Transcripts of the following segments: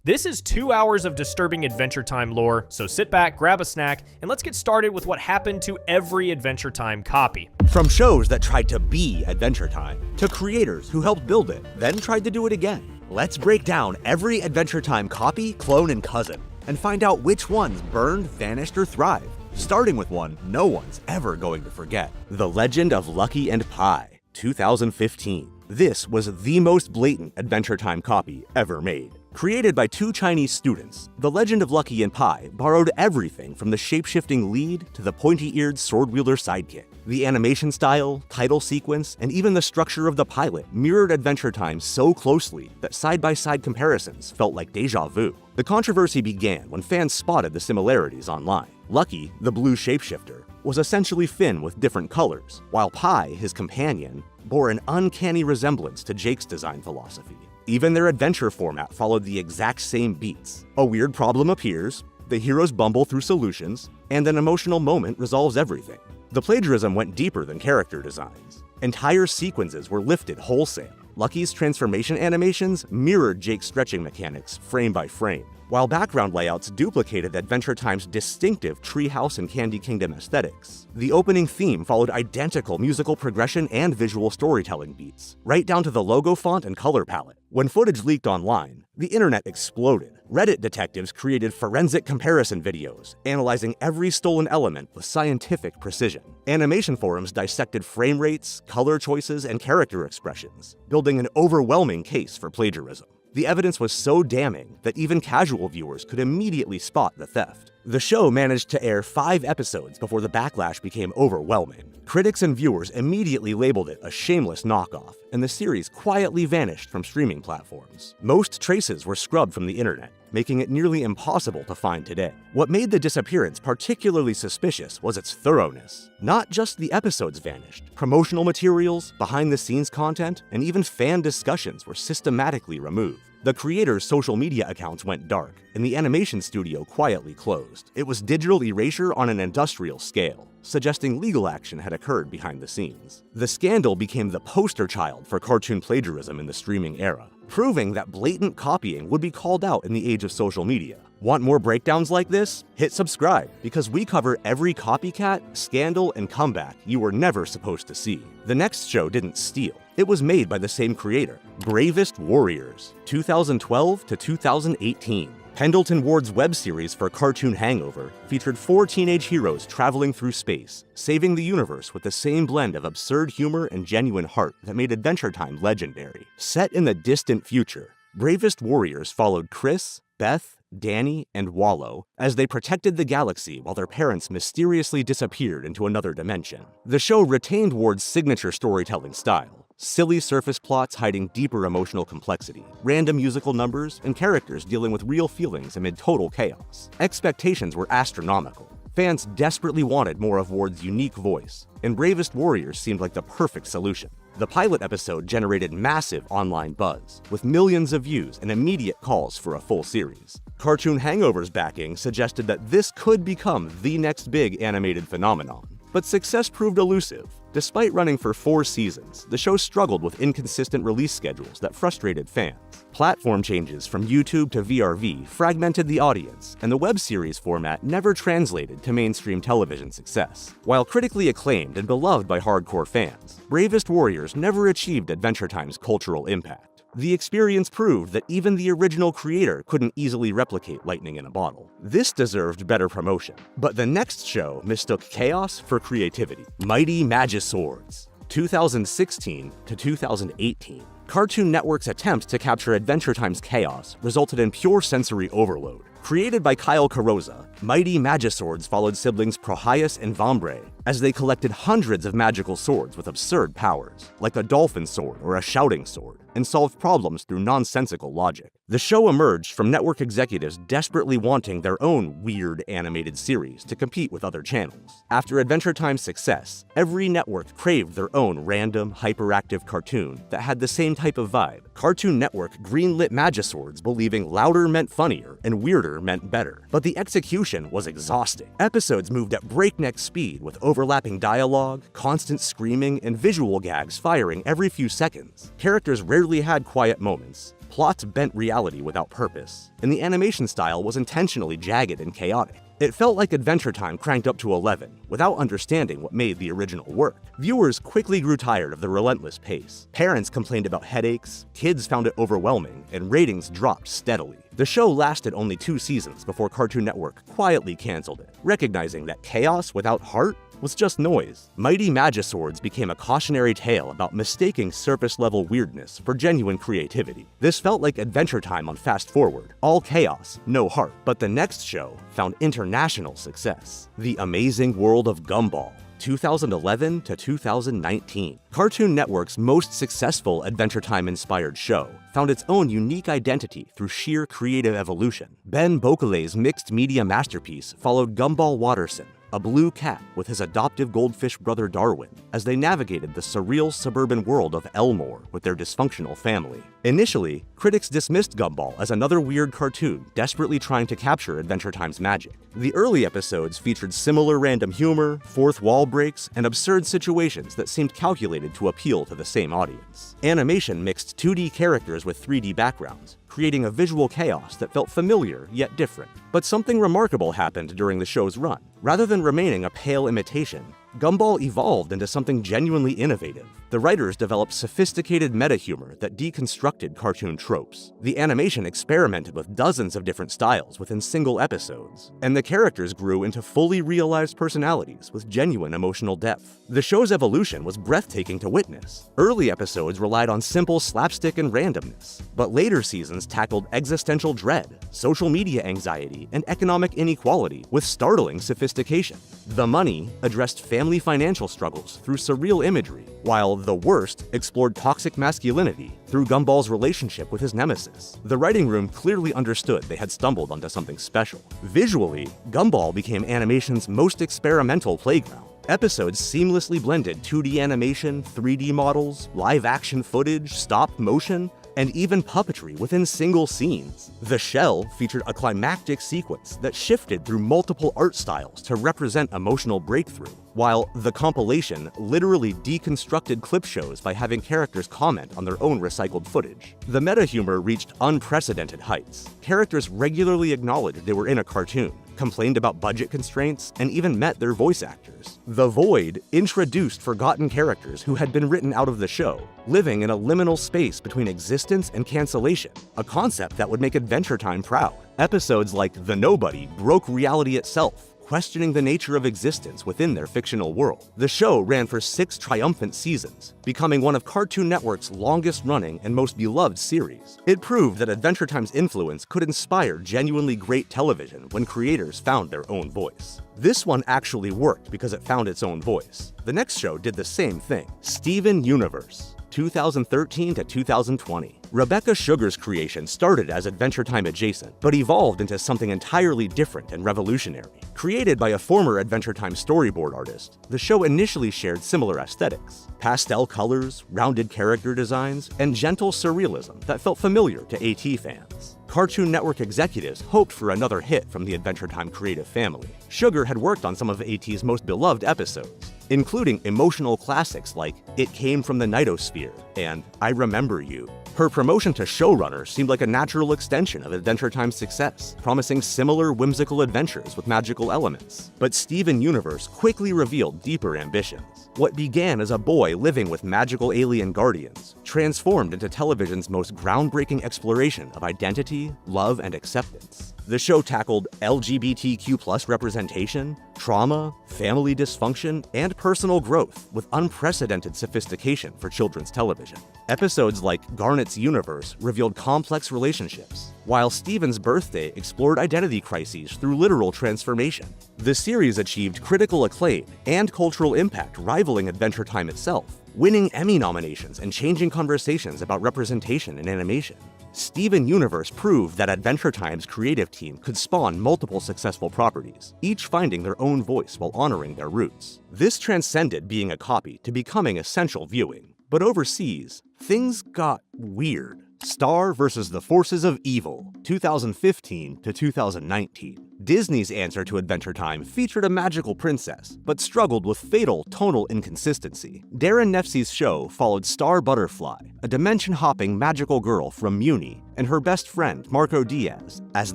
This is 2 hours of disturbing Adventure Time lore, so sit back, grab a snack, and let's get started with what happened to every Adventure Time copy. From shows that tried to be Adventure Time, to creators who helped build it, then tried to do it again. Let's break down every Adventure Time copy, clone, and cousin, and find out which ones burned, vanished, or thrived. Starting with one no one's ever going to forget. The Legend of Lucky and Pi, 2015. This was the most blatant Adventure Time copy ever made. Created by two Chinese students, The Legend of Lucky and Pi borrowed everything from the shape-shifting lead to the pointy-eared sword-wielder sidekick. The animation style, title sequence, and even the structure of the pilot mirrored Adventure Time so closely that side-by-side comparisons felt like déjà vu. The controversy began when fans spotted the similarities online. Lucky, the blue shapeshifter, was essentially Finn with different colors, while Pi, his companion, bore an uncanny resemblance to Jake's design philosophy. Even their adventure format followed the exact same beats. A weird problem appears, the heroes bumble through solutions, and an emotional moment resolves everything. The plagiarism went deeper than character designs. Entire sequences were lifted wholesale. Lucky's transformation animations mirrored Jake's stretching mechanics frame by frame, while background layouts duplicated Adventure Time's distinctive Treehouse and Candy Kingdom aesthetics. The opening theme followed identical musical progression and visual storytelling beats, right down to the logo font and color palette. When footage leaked online, the internet exploded. Reddit detectives created forensic comparison videos, analyzing every stolen element with scientific precision. Animation forums dissected frame rates, color choices, and character expressions, building an overwhelming case for plagiarism. The evidence was so damning that even casual viewers could immediately spot the theft. The show managed to air 5 episodes before the backlash became overwhelming. Critics and viewers immediately labeled it a shameless knockoff, and the series quietly vanished from streaming platforms. Most traces were scrubbed from the internet, making it nearly impossible to find today. What made the disappearance particularly suspicious was its thoroughness. Not just the episodes vanished. Promotional materials, behind-the-scenes content, and even fan discussions were systematically removed. The creators' social media accounts went dark, and the animation studio quietly closed. It was digital erasure on an industrial scale, suggesting legal action had occurred behind the scenes. The scandal became the poster child for cartoon plagiarism in the streaming era, proving that blatant copying would be called out in the age of social media. Want more breakdowns like this? Hit subscribe, because we cover every copycat, scandal, and comeback you were never supposed to see. The next show didn't steal. It was made by the same creator, Bravest Warriors, 2012 to 2018. Pendleton Ward's web series for Cartoon Hangover featured 4 teenage heroes traveling through space, saving the universe with the same blend of absurd humor and genuine heart that made Adventure Time legendary. Set in the distant future, Bravest Warriors followed Chris, Beth, Danny, and Wallow as they protected the galaxy while their parents mysteriously disappeared into another dimension. The show retained Ward's signature storytelling style. Silly surface plots hiding deeper emotional complexity, random musical numbers, and characters dealing with real feelings amid total chaos. Expectations were astronomical. Fans desperately wanted more of Ward's unique voice, and Bravest Warriors seemed like the perfect solution. The pilot episode generated massive online buzz, with millions of views and immediate calls for a full series. Cartoon Hangover's backing suggested that this could become the next big animated phenomenon. But success proved elusive. Despite running for 4 seasons, the show struggled with inconsistent release schedules that frustrated fans. Platform changes from YouTube to VRV fragmented the audience, and the web series format never translated to mainstream television success. While critically acclaimed and beloved by hardcore fans, Bravest Warriors never achieved Adventure Time's cultural impact. The experience proved that even the original creator couldn't easily replicate lightning in a bottle. This deserved better promotion, but the next show mistook chaos for creativity. Mighty Magiswords, 2016 to 2018. Cartoon Network's attempt to capture Adventure Time's chaos resulted in pure sensory overload. Created by Kyle Carosa, Mighty Magiswords followed siblings Prohias and Vombre as they collected hundreds of magical swords with absurd powers, like a dolphin sword or a shouting sword, and solved problems through nonsensical logic. The show emerged from network executives desperately wanting their own weird animated series to compete with other channels. After Adventure Time's success, every network craved their own random, hyperactive cartoon that had the same type of vibe. Cartoon Network greenlit Magiswords believing louder meant funnier and weirder meant better. But the execution was exhausting. Episodes moved at breakneck speed with overlapping dialogue, constant screaming, and visual gags firing every few seconds. Characters rarely had quiet moments. plots bent reality without purpose, and the animation style was intentionally jagged and chaotic. It felt like Adventure Time cranked up to 11, without understanding what made the original work. Viewers quickly grew tired of the relentless pace. Parents complained about headaches, kids found it overwhelming, and ratings dropped steadily. The show lasted only 2 seasons before Cartoon Network quietly canceled it, recognizing that chaos without heart was just noise. Mighty Magiswords became a cautionary tale about mistaking surface-level weirdness for genuine creativity. This felt like Adventure Time on Fast Forward, all chaos, no heart. But the next show found international success. The Amazing World of Gumball, 2011 to 2019. Cartoon Network's most successful Adventure Time-inspired show found its own unique identity through sheer creative evolution. Ben Bokelei's mixed-media masterpiece followed Gumball Watterson, a blue cat with his adoptive goldfish brother Darwin, as they navigated the surreal suburban world of Elmore with their dysfunctional family. Initially, critics dismissed Gumball as another weird cartoon desperately trying to capture Adventure Time's magic. The early episodes featured similar random humor, fourth wall breaks, and absurd situations that seemed calculated to appeal to the same audience. Animation mixed 2D characters with 3D backgrounds, creating a visual chaos that felt familiar yet different. But something remarkable happened during the show's run. Rather than remaining a pale imitation, Gumball evolved into something genuinely innovative. The writers developed sophisticated meta-humor that deconstructed cartoon tropes. The animation experimented with dozens of different styles within single episodes, and the characters grew into fully realized personalities with genuine emotional depth. The show's evolution was breathtaking to witness. Early episodes relied on simple slapstick and randomness, but later seasons tackled existential dread, social media anxiety, and economic inequality with startling sophistication. The Money addressed family financial struggles through surreal imagery, while The Worst explored toxic masculinity through Gumball's relationship with his nemesis. The writing room clearly understood they had stumbled onto something special. Visually, Gumball became animation's most experimental playground. Episodes seamlessly blended 2D animation, 3D models, live-action footage, stop motion, and even puppetry within single scenes. The Shell featured a climactic sequence that shifted through multiple art styles to represent emotional breakthrough, while The Compilation literally deconstructed clip shows by having characters comment on their own recycled footage. The meta-humor reached unprecedented heights. Characters regularly acknowledged they were in a cartoon, complained about budget constraints, and even met their voice actors. The Void introduced forgotten characters who had been written out of the show, living in a liminal space between existence and cancellation, a concept that would make Adventure Time proud. Episodes like The Nobody broke reality itself, questioning the nature of existence within their fictional world. The show ran for 6 triumphant seasons, becoming one of Cartoon Network's longest-running and most beloved series. It proved that Adventure Time's influence could inspire genuinely great television when creators found their own voice. This one actually worked because it found its own voice. The next show did the same thing. Steven Universe, 2013 to 2020. Rebecca Sugar's creation started as Adventure Time adjacent, but evolved into something entirely different and revolutionary. Created by a former Adventure Time storyboard artist, the show initially shared similar aesthetics: pastel colors, rounded character designs, and gentle surrealism that felt familiar to AT fans. Cartoon Network executives hoped for another hit from the Adventure Time creative family. Sugar had worked on some of AT's most beloved episodes, including emotional classics like It Came from the Nightosphere and I Remember You. Her promotion to showrunner seemed like a natural extension of Adventure Time's success, promising similar whimsical adventures with magical elements. But Steven Universe quickly revealed deeper ambitions. What began as a boy living with magical alien guardians transformed into television's most groundbreaking exploration of identity, love, and acceptance. The show tackled LGBTQ+ representation, trauma, family dysfunction, and personal growth with unprecedented sophistication for children's television. Episodes like Garnet's Universe revealed complex relationships, while Steven's Birthday explored identity crises through literal transformation. The series achieved critical acclaim and cultural impact rivaling Adventure Time itself, winning Emmy nominations and changing conversations about representation in animation. Steven Universe proved that Adventure Time's creative team could spawn multiple successful properties, each finding their own voice while honoring their roots. This transcended being a copy to becoming essential viewing. But overseas, things got weird. Star vs. the Forces of Evil, 2015 to 2019. Disney's answer to Adventure Time featured a magical princess, but struggled with fatal tonal inconsistency. Darren Nefsey's show followed Star Butterfly, a dimension-hopping magical girl from Muni, and her best friend, Marco Diaz, as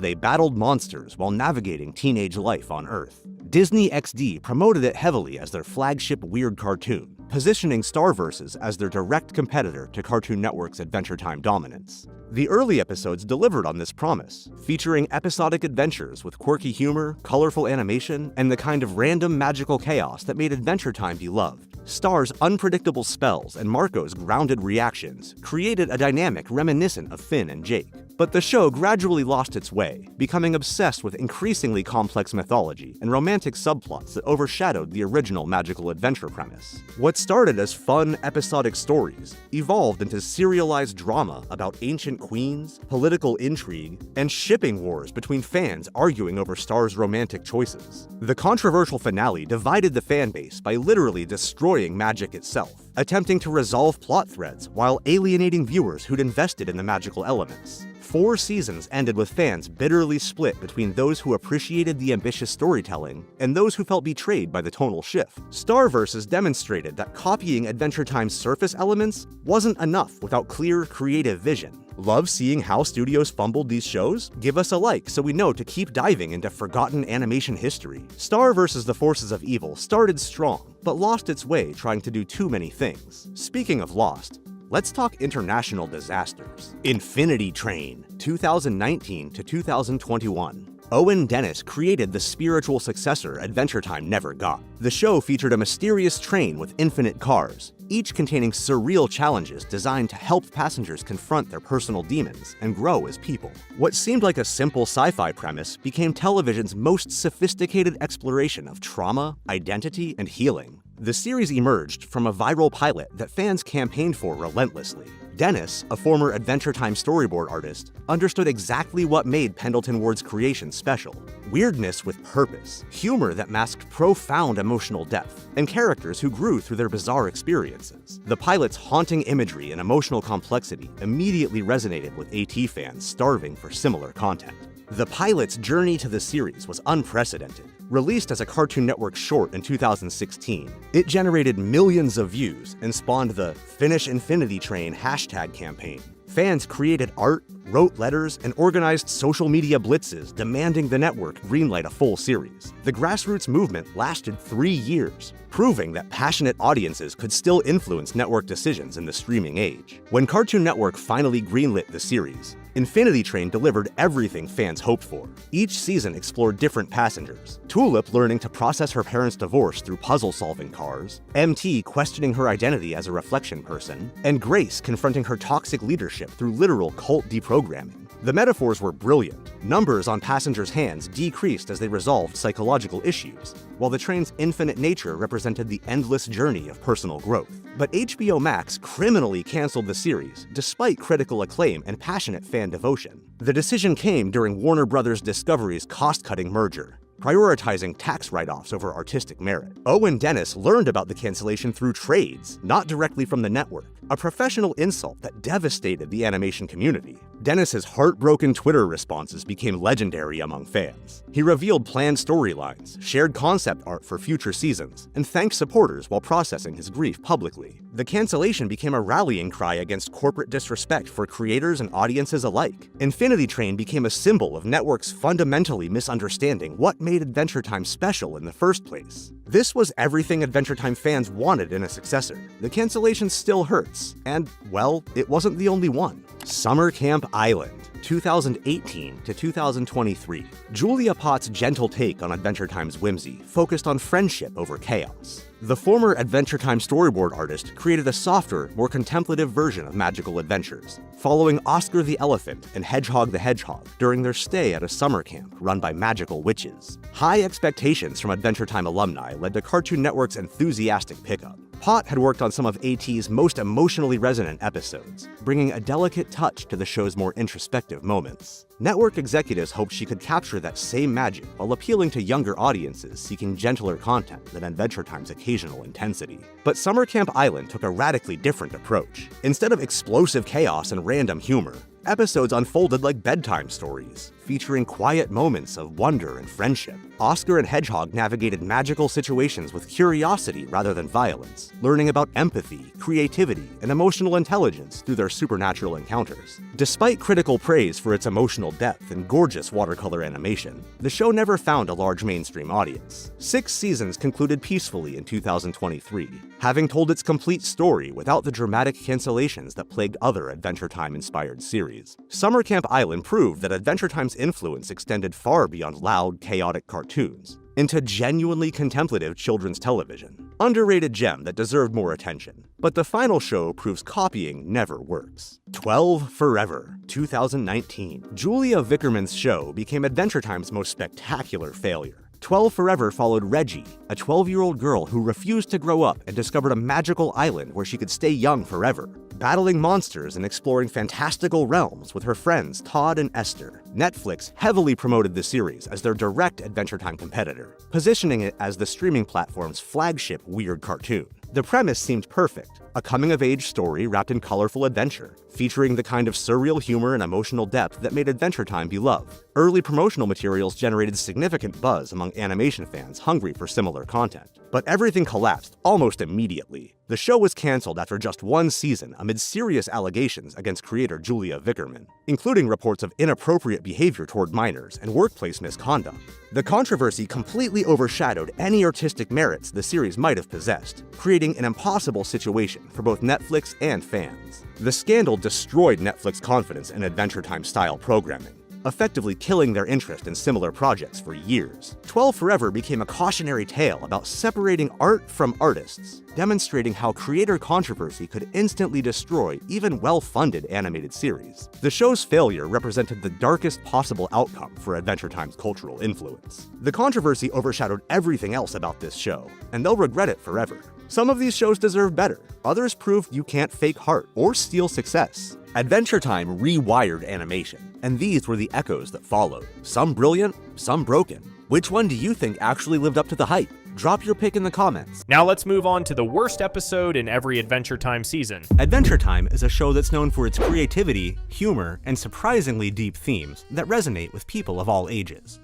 they battled monsters while navigating teenage life on Earth. Disney XD promoted it heavily as their flagship weird cartoon, positioning Starverses as their direct competitor to Cartoon Network's Adventure Time dominance. The early episodes delivered on this promise, featuring episodic adventures with quirky humor, colorful animation, and the kind of random magical chaos that made Adventure Time beloved. Star's unpredictable spells and Marco's grounded reactions created a dynamic reminiscent of Finn and Jake. But the show gradually lost its way, becoming obsessed with increasingly complex mythology and romantic subplots that overshadowed the original magical adventure premise. What started as fun, episodic stories evolved into serialized drama about ancient queens, political intrigue, and shipping wars between fans arguing over Star's romantic choices. The controversial finale divided the fan base by literally destroying magic itself, attempting to resolve plot threads while alienating viewers who'd invested in the magical elements. 4 seasons ended with fans bitterly split between those who appreciated the ambitious storytelling and those who felt betrayed by the tonal shift. Starverses demonstrated that copying Adventure Time's surface elements wasn't enough without clear, creative vision. Love seeing how studios fumbled these shows? Give us a like so we know to keep diving into forgotten animation history. Star vs. the Forces of Evil started strong, but lost its way trying to do too many things. Speaking of lost, let's talk international disasters. Infinity Train, 2019 to 2021. Owen Dennis created the spiritual successor Adventure Time never got. The show featured a mysterious train with infinite cars, each containing surreal challenges designed to help passengers confront their personal demons and grow as people. What seemed like a simple sci-fi premise became television's most sophisticated exploration of trauma, identity, and healing. The series emerged from a viral pilot that fans campaigned for relentlessly. Dennis, a former Adventure Time storyboard artist, understood exactly what made Pendleton Ward's creation special. Weirdness with purpose, humor that masked profound emotional depth, and characters who grew through their bizarre experiences. The pilot's haunting imagery and emotional complexity immediately resonated with AT fans starving for similar content. The pilot's journey to the series was unprecedented. Released as a Cartoon Network short in 2016, it generated millions of views and spawned the Finish Infinity Train hashtag campaign. Fans created art, wrote letters, and organized social media blitzes demanding the network greenlight a full series. The grassroots movement lasted 3 years, proving that passionate audiences could still influence network decisions in the streaming age. When Cartoon Network finally greenlit the series, Infinity Train delivered everything fans hoped for. Each season explored different passengers. Tulip learning to process her parents' divorce through puzzle-solving cars, MT questioning her identity as a reflection person, and Grace confronting her toxic leadership through literal cult deprogramming. The metaphors were brilliant. Numbers on passengers' hands decreased as they resolved psychological issues, while the train's infinite nature represented the endless journey of personal growth. But HBO Max criminally canceled the series, despite critical acclaim and passionate fan devotion. The decision came during Warner Bros. Discovery's cost-cutting merger, prioritizing tax write-offs over artistic merit. Owen Dennis learned about the cancellation through trades, not directly from the network, a professional insult that devastated the animation community. Dennis's heartbroken Twitter responses became legendary among fans. He revealed planned storylines, shared concept art for future seasons, and thanked supporters while processing his grief publicly. The cancellation became a rallying cry against corporate disrespect for creators and audiences alike. Infinity Train became a symbol of networks fundamentally misunderstanding what made Adventure Time special in the first place. This was everything Adventure Time fans wanted in a successor. The cancellation still hurts, and, well, it wasn't the only one. Summer Camp Island, 2018 to 2023. Julia Pott's gentle take on Adventure Time's whimsy focused on friendship over chaos. The former Adventure Time storyboard artist created a softer, more contemplative version of magical adventures, following Oscar the Elephant and Hedgehog the Hedgehog during their stay at a summer camp run by magical witches. High expectations from Adventure Time alumni led to Cartoon Network's enthusiastic pickup. Pott had worked on some of AT's most emotionally resonant episodes, bringing a delicate touch to the show's more introspective moments. Network executives hoped she could capture that same magic while appealing to younger audiences seeking gentler content than Adventure Time's occasional intensity. But Summer Camp Island took a radically different approach. Instead of explosive chaos and random humor, episodes unfolded like bedtime stories, featuring quiet moments of wonder and friendship. Oscar and Hedgehog navigated magical situations with curiosity rather than violence, learning about empathy, creativity, and emotional intelligence through their supernatural encounters. Despite critical praise for its emotional depth and gorgeous watercolor animation, the show never found a large mainstream audience. 6 seasons concluded peacefully in 2023, having told its complete story without the dramatic cancellations that plagued other Adventure Time-inspired series. Summer Camp Island proved that Adventure Time's influence extended far beyond loud, chaotic cartoons into genuinely contemplative children's television. Underrated gem that deserved more attention. But the final show proves copying never works. 12 Forever, 2019. Julia Vickerman's show became Adventure Time's most spectacular failure. 12 Forever followed Reggie, a 12-year-old girl who refused to grow up and discovered a magical island where she could stay young forever, battling monsters and exploring fantastical realms with her friends Todd and Esther. Netflix heavily promoted the series as their direct Adventure Time competitor, positioning it as the streaming platform's flagship weird cartoon. The premise seemed perfect, a coming-of-age story wrapped in colorful adventure, featuring the kind of surreal humor and emotional depth that made Adventure Time beloved. Early promotional materials generated significant buzz among animation fans hungry for similar content. But everything collapsed almost immediately. The show was canceled after just 1 season amid serious allegations against creator Julia Vickerman, including reports of inappropriate behavior toward minors and workplace misconduct. The controversy completely overshadowed any artistic merits the series might have possessed, creating an impossible situation for both Netflix and fans. The scandal destroyed Netflix's confidence in Adventure Time-style programming, effectively killing their interest in similar projects for years. 12 Forever became a cautionary tale about separating art from artists, demonstrating how creator controversy could instantly destroy even well-funded animated series. The show's failure represented the darkest possible outcome for Adventure Time's cultural influence. The controversy overshadowed everything else about this show, and they'll regret it forever. Some of these shows deserve better. Others proved you can't fake heart or steal success. Adventure Time rewired animation, and these were the echoes that followed. Some brilliant, some broken. Which one do you think actually lived up to the hype? Drop your pick in the comments. Now let's move on to the worst episode in every Adventure Time season. Adventure Time is a show that's known for its creativity, humor, and surprisingly deep themes that resonate with people of all ages.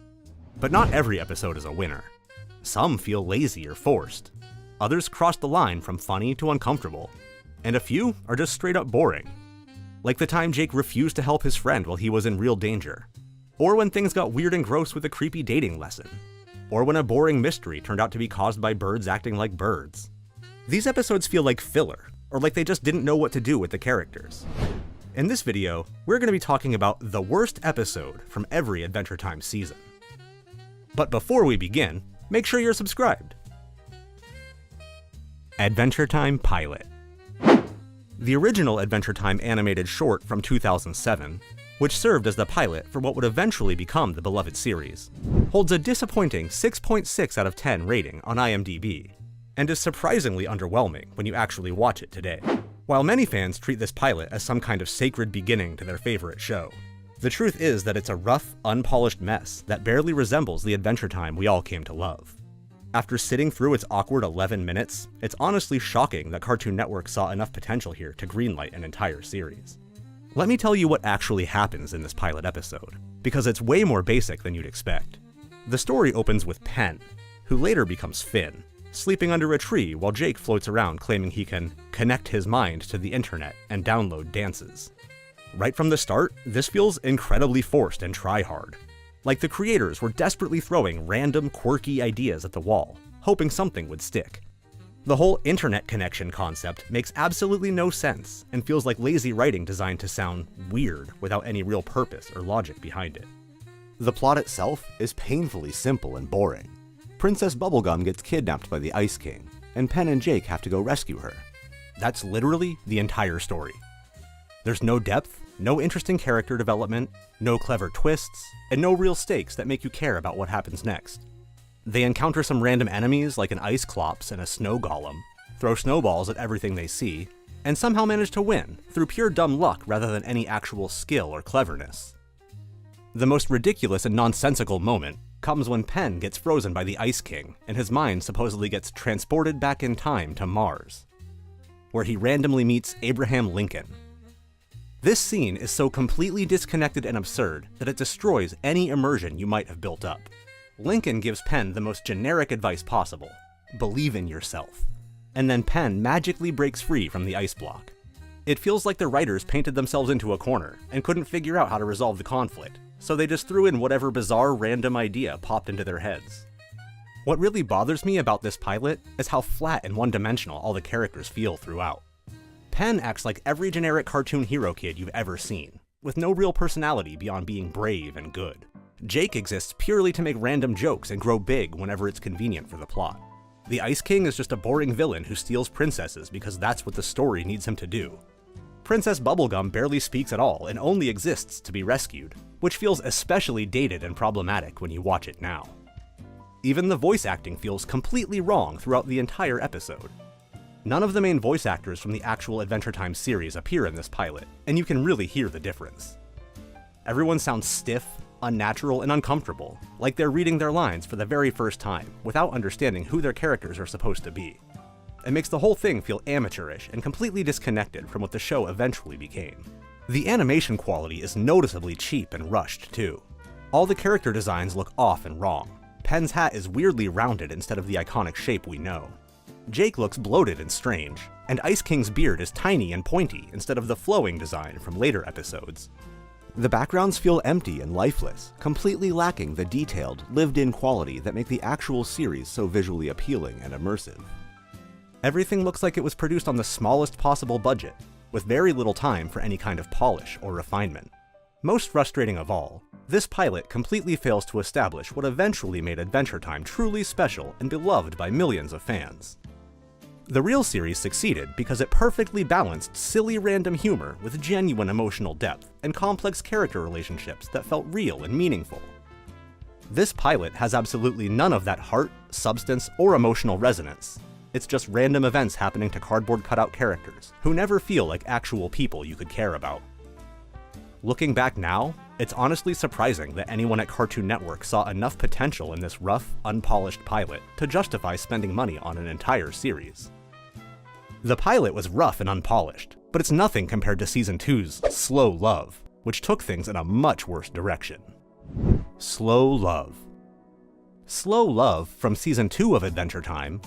But not every episode is a winner. Some feel lazy or forced. Others cross the line from funny to uncomfortable. And a few are just straight up boring. Like the time Jake refused to help his friend while he was in real danger. Or when things got weird and gross with a creepy dating lesson. Or when a boring mystery turned out to be caused by birds acting like birds. These episodes feel like filler, or like they just didn't know what to do with the characters. In this video, we're going to be talking about the worst episode from every Adventure Time season. But before we begin, make sure you're subscribed. Adventure Time Pilot. The original Adventure Time animated short from 2007, which served as the pilot for what would eventually become the beloved series, holds a disappointing 6.6 out of 10 rating on IMDb, and is surprisingly underwhelming when you actually watch it today. While many fans treat this pilot as some kind of sacred beginning to their favorite show, the truth is that it's a rough, unpolished mess that barely resembles the Adventure Time we all came to love. After sitting through its awkward 11 minutes, it's honestly shocking that Cartoon Network saw enough potential here to greenlight an entire series. Let me tell you what actually happens in this pilot episode, because it's way more basic than you'd expect. The story opens with Penn, who later becomes Finn, sleeping under a tree while Jake floats around claiming he can connect his mind to the internet and download dances. Right from the start, this feels incredibly forced and try-hard. Like the creators were desperately throwing random, quirky ideas at the wall, hoping something would stick. The whole internet connection concept makes absolutely no sense and feels like lazy writing designed to sound weird without any real purpose or logic behind it. The plot itself is painfully simple and boring. Princess Bubblegum gets kidnapped by the Ice King, and Penn and Jake have to go rescue her. That's literally the entire story. There's no depth, no interesting character development, no clever twists, and no real stakes that make you care about what happens next. They encounter some random enemies like an ice clops and a snow golem, throw snowballs at everything they see, and somehow manage to win through pure dumb luck rather than any actual skill or cleverness. The most ridiculous and nonsensical moment comes when Penn gets frozen by the Ice King and his mind supposedly gets transported back in time to Mars, where he randomly meets Abraham Lincoln. This scene is so completely disconnected and absurd that it destroys any immersion you might have built up. Lincoln gives Penn the most generic advice possible: believe in yourself. And then Penn magically breaks free from the ice block. It feels like the writers painted themselves into a corner and couldn't figure out how to resolve the conflict, so they just threw in whatever bizarre random idea popped into their heads. What really bothers me about this pilot is how flat and one-dimensional all the characters feel throughout. Penn acts like every generic cartoon hero kid you've ever seen, with no real personality beyond being brave and good. Jake exists purely to make random jokes and grow big whenever it's convenient for the plot. The Ice King is just a boring villain who steals princesses because that's what the story needs him to do. Princess Bubblegum barely speaks at all and only exists to be rescued, which feels especially dated and problematic when you watch it now. Even the voice acting feels completely wrong throughout the entire episode. None of the main voice actors from the actual Adventure Time series appear in this pilot, and you can really hear the difference. Everyone sounds stiff, unnatural, and uncomfortable, like they're reading their lines for the very first time, without understanding who their characters are supposed to be. It makes the whole thing feel amateurish and completely disconnected from what the show eventually became. The animation quality is noticeably cheap and rushed, too. All the character designs look off and wrong. Penn's hat is weirdly rounded instead of the iconic shape we know. Jake looks bloated and strange, and Ice King's beard is tiny and pointy instead of the flowing design from later episodes. The backgrounds feel empty and lifeless, completely lacking the detailed, lived-in quality that make the actual series so visually appealing and immersive. Everything looks like it was produced on the smallest possible budget, with very little time for any kind of polish or refinement. Most frustrating of all, this pilot completely fails to establish what eventually made Adventure Time truly special and beloved by millions of fans. The real series succeeded because it perfectly balanced silly random humor with genuine emotional depth and complex character relationships that felt real and meaningful. This pilot has absolutely none of that heart, substance, or emotional resonance. It's just random events happening to cardboard cutout characters who never feel like actual people you could care about. Looking back now, it's honestly surprising that anyone at Cartoon Network saw enough potential in this rough, unpolished pilot to justify spending money on an entire series. The pilot was rough and unpolished, but it's nothing compared to Season 2's Slow Love, which took things in a much worse direction. Slow Love. Slow Love from Season 2 of Adventure Time,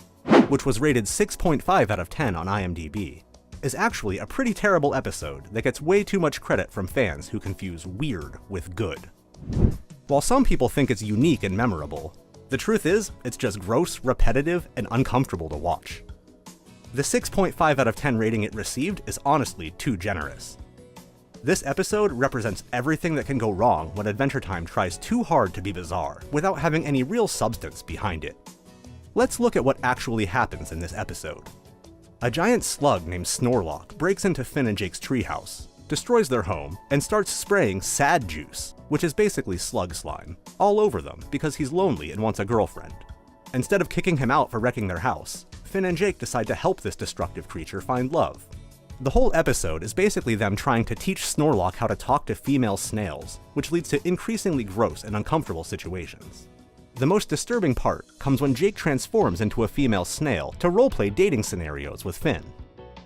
which was rated 6.5 out of 10 on IMDb, is actually a pretty terrible episode that gets way too much credit from fans who confuse weird with good. While some people think it's unique and memorable, the truth is, it's just gross, repetitive, and uncomfortable to watch. The 6.5 out of 10 rating it received is honestly too generous. This episode represents everything that can go wrong when Adventure Time tries too hard to be bizarre without having any real substance behind it. Let's look at what actually happens in this episode. A giant slug named Snorlock breaks into Finn and Jake's treehouse, destroys their home, and starts spraying sad juice, which is basically slug slime, all over them because he's lonely and wants a girlfriend. Instead of kicking him out for wrecking their house, Finn and Jake decide to help this destructive creature find love. The whole episode is basically them trying to teach Snorlock how to talk to female snails, which leads to increasingly gross and uncomfortable situations. The most disturbing part comes when Jake transforms into a female snail to roleplay dating scenarios with Finn.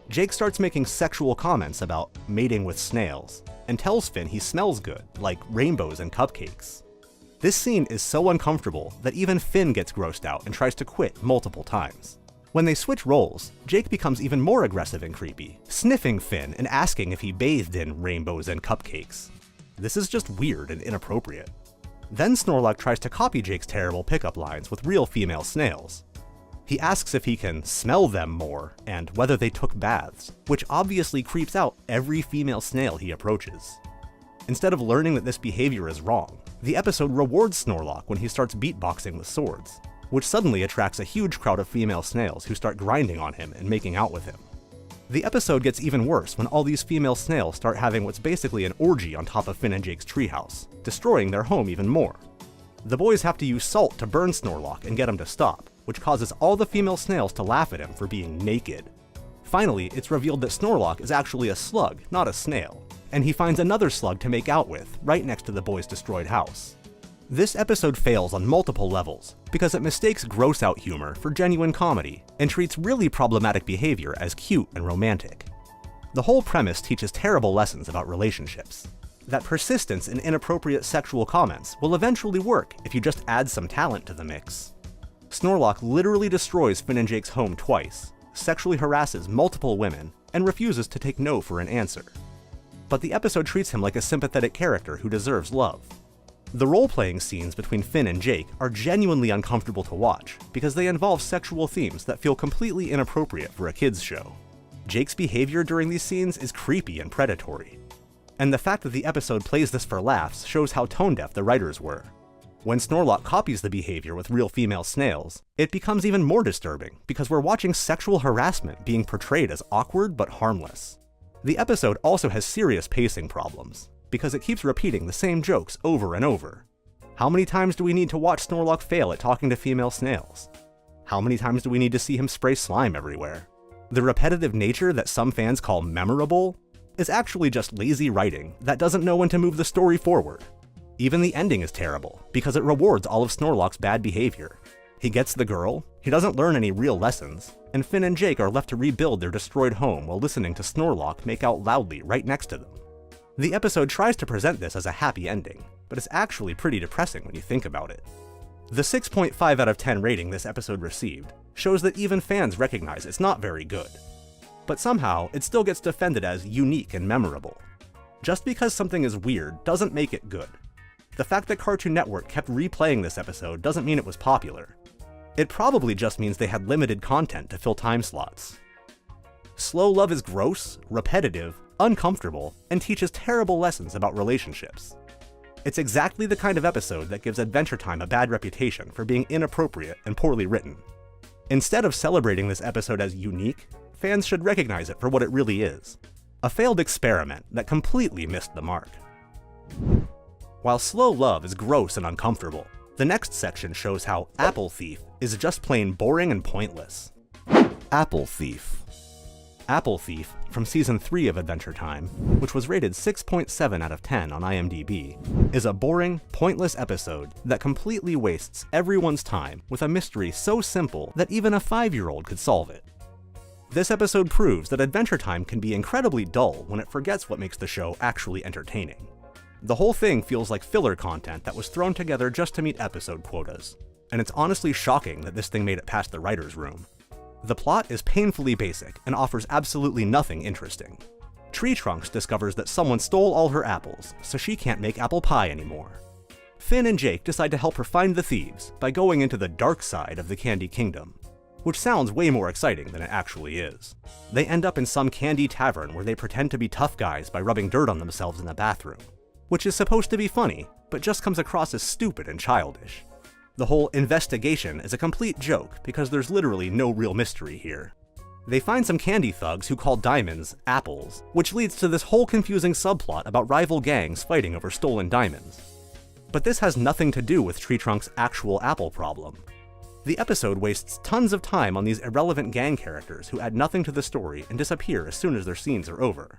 Jake starts making sexual comments about mating with snails, and tells Finn he smells good, like rainbows and cupcakes. This scene is so uncomfortable that even Finn gets grossed out and tries to quit multiple times. When they switch roles, Jake becomes even more aggressive and creepy, sniffing Finn and asking if he bathed in rainbows and cupcakes. This is just weird and inappropriate. Then Snorlock tries to copy Jake's terrible pickup lines with real female snails. He asks if he can smell them more and whether they took baths, which obviously creeps out every female snail he approaches. Instead of learning that this behavior is wrong, the episode rewards Snorlock when he starts beatboxing with swords, which suddenly attracts a huge crowd of female snails who start grinding on him and making out with him. The episode gets even worse when all these female snails start having what's basically an orgy on top of Finn and Jake's treehouse, destroying their home even more. The boys have to use salt to burn Snorlock and get him to stop, which causes all the female snails to laugh at him for being naked. Finally, it's revealed that Snorlock is actually a slug, not a snail, and he finds another slug to make out with, right next to the boys' destroyed house. This episode fails on multiple levels, because it mistakes gross-out humor for genuine comedy, and treats really problematic behavior as cute and romantic. The whole premise teaches terrible lessons about relationships. That persistence in inappropriate sexual comments will eventually work if you just add some talent to the mix. Snorlock literally destroys Finn and Jake's home twice, sexually harasses multiple women, and refuses to take no for an answer. But the episode treats him like a sympathetic character who deserves love. The role-playing scenes between Finn and Jake are genuinely uncomfortable to watch because they involve sexual themes that feel completely inappropriate for a kids' show. Jake's behavior during these scenes is creepy and predatory. And the fact that the episode plays this for laughs shows how tone-deaf the writers were. When Snorlock copies the behavior with real female snails, it becomes even more disturbing because we're watching sexual harassment being portrayed as awkward but harmless. The episode also has serious pacing problems, because it keeps repeating the same jokes over and over. How many times do we need to watch Snorlock fail at talking to female snails? How many times do we need to see him spray slime everywhere? The repetitive nature that some fans call memorable is actually just lazy writing that doesn't know when to move the story forward. Even the ending is terrible, because it rewards all of Snorlock's bad behavior. He gets the girl, he doesn't learn any real lessons, and Finn and Jake are left to rebuild their destroyed home while listening to Snorlock make out loudly right next to them. The episode tries to present this as a happy ending, but it's actually pretty depressing when you think about it. The 6.5 out of 10 rating this episode received shows that even fans recognize it's not very good. But somehow, it still gets defended as unique and memorable. Just because something is weird doesn't make it good. The fact that Cartoon Network kept replaying this episode doesn't mean it was popular. It probably just means they had limited content to fill time slots. Slow Love is gross, repetitive, uncomfortable, and teaches terrible lessons about relationships. It's exactly the kind of episode that gives Adventure Time a bad reputation for being inappropriate and poorly written. Instead of celebrating this episode as unique, fans should recognize it for what it really is: a failed experiment that completely missed the mark. While Slow Love is gross and uncomfortable, the next section shows how Apple Thief is just plain boring and pointless. Apple Thief. Apple Thief, from Season 3 of Adventure Time, which was rated 6.7 out of 10 on IMDb, is a boring, pointless episode that completely wastes everyone's time with a mystery so simple that even a 5-year-old could solve it. This episode proves that Adventure Time can be incredibly dull when it forgets what makes the show actually entertaining. The whole thing feels like filler content that was thrown together just to meet episode quotas, and it's honestly shocking that this thing made it past the writer's room. The plot is painfully basic and offers absolutely nothing interesting. Tree Trunks discovers that someone stole all her apples, so she can't make apple pie anymore. Finn and Jake decide to help her find the thieves by going into the dark side of the Candy Kingdom, which sounds way more exciting than it actually is. They end up in some candy tavern where they pretend to be tough guys by rubbing dirt on themselves in the bathroom, which is supposed to be funny, but just comes across as stupid and childish. The whole investigation is a complete joke because there's literally no real mystery here. They find some candy thugs who call diamonds apples, which leads to this whole confusing subplot about rival gangs fighting over stolen diamonds. But this has nothing to do with Tree Trunk's actual apple problem. The episode wastes tons of time on these irrelevant gang characters who add nothing to the story and disappear as soon as their scenes are over.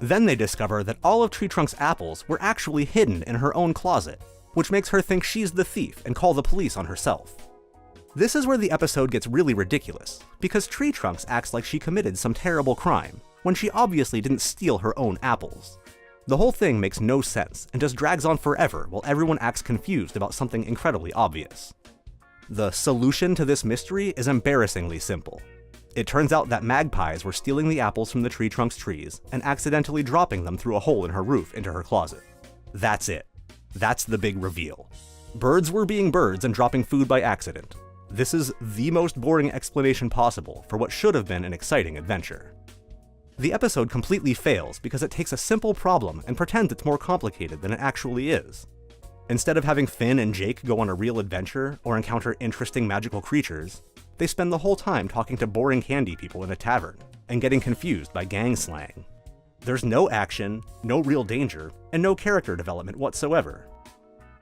Then they discover that all of Tree Trunk's apples were actually hidden in her own closet, which makes her think she's the thief and call the police on herself. This is where the episode gets really ridiculous, because Tree Trunks acts like she committed some terrible crime, when she obviously didn't steal her own apples. The whole thing makes no sense and just drags on forever while everyone acts confused about something incredibly obvious. The solution to this mystery is embarrassingly simple. It turns out that magpies were stealing the apples from the Tree Trunk's trees and accidentally dropping them through a hole in her roof into her closet. That's it. That's the big reveal. Birds were being birds and dropping food by accident. This is the most boring explanation possible for what should have been an exciting adventure. The episode completely fails because it takes a simple problem and pretends it's more complicated than it actually is. Instead of having Finn and Jake go on a real adventure or encounter interesting magical creatures, they spend the whole time talking to boring candy people in a tavern and getting confused by gang slang. There's no action, no real danger, and no character development whatsoever.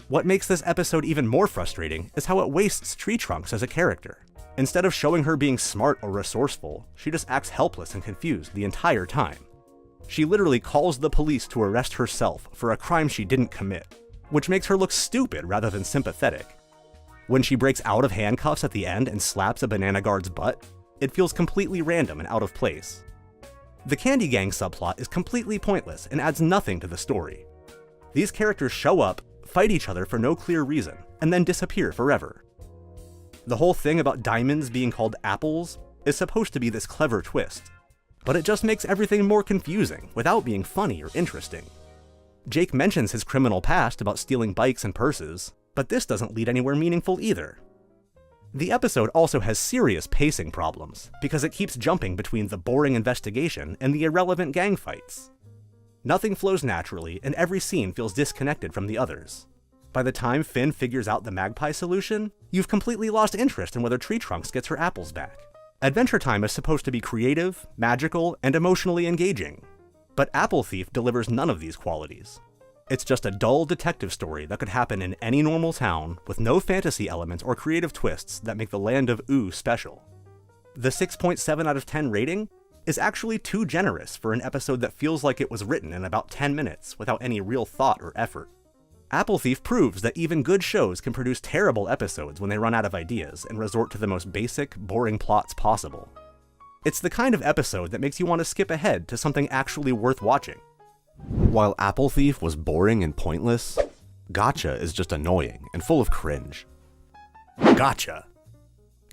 What makes this episode even more frustrating is how it wastes Tree Trunks as a character. Instead of showing her being smart or resourceful, she just acts helpless and confused the entire time. She literally calls the police to arrest herself for a crime she didn't commit, which makes her look stupid rather than sympathetic. When she breaks out of handcuffs at the end and slaps a banana guard's butt, it feels completely random and out of place. The Candy Gang subplot is completely pointless and adds nothing to the story. These characters show up, fight each other for no clear reason, and then disappear forever. The whole thing about diamonds being called apples is supposed to be this clever twist, but it just makes everything more confusing without being funny or interesting. Jake mentions his criminal past about stealing bikes and purses, but this doesn't lead anywhere meaningful either. The episode also has serious pacing problems, because it keeps jumping between the boring investigation and the irrelevant gang fights. Nothing flows naturally, and every scene feels disconnected from the others. By the time Finn figures out the magpie solution, you've completely lost interest in whether Tree Trunks gets her apples back. Adventure Time is supposed to be creative, magical, and emotionally engaging, but Apple Thief delivers none of these qualities. It's just a dull detective story that could happen in any normal town, with no fantasy elements or creative twists that make the land of Ooh special. The 6.7 out of 10 rating is actually too generous for an episode that feels like it was written in about 10 minutes without any real thought or effort. Apple Thief proves that even good shows can produce terrible episodes when they run out of ideas and resort to the most basic, boring plots possible. It's the kind of episode that makes you want to skip ahead to something actually worth watching. While Apple Thief was boring and pointless, Gotcha is just annoying and full of cringe. Gotcha!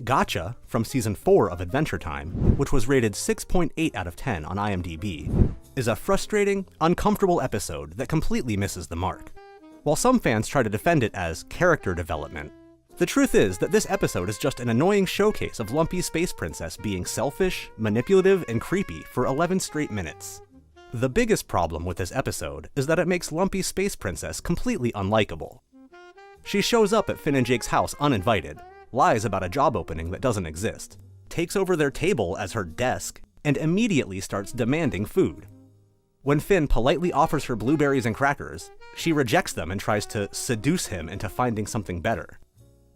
Gotcha, from Season 4 of Adventure Time, which was rated 6.8 out of 10 on IMDb, is a frustrating, uncomfortable episode that completely misses the mark. While some fans try to defend it as character development, the truth is that this episode is just an annoying showcase of Lumpy Space Princess being selfish, manipulative, and creepy for 11 straight minutes. The biggest problem with this episode is that it makes Lumpy Space Princess completely unlikable. She shows up at Finn and Jake's house uninvited, lies about a job opening that doesn't exist, takes over their table as her desk, and immediately starts demanding food. When Finn politely offers her blueberries and crackers, she rejects them and tries to seduce him into finding something better.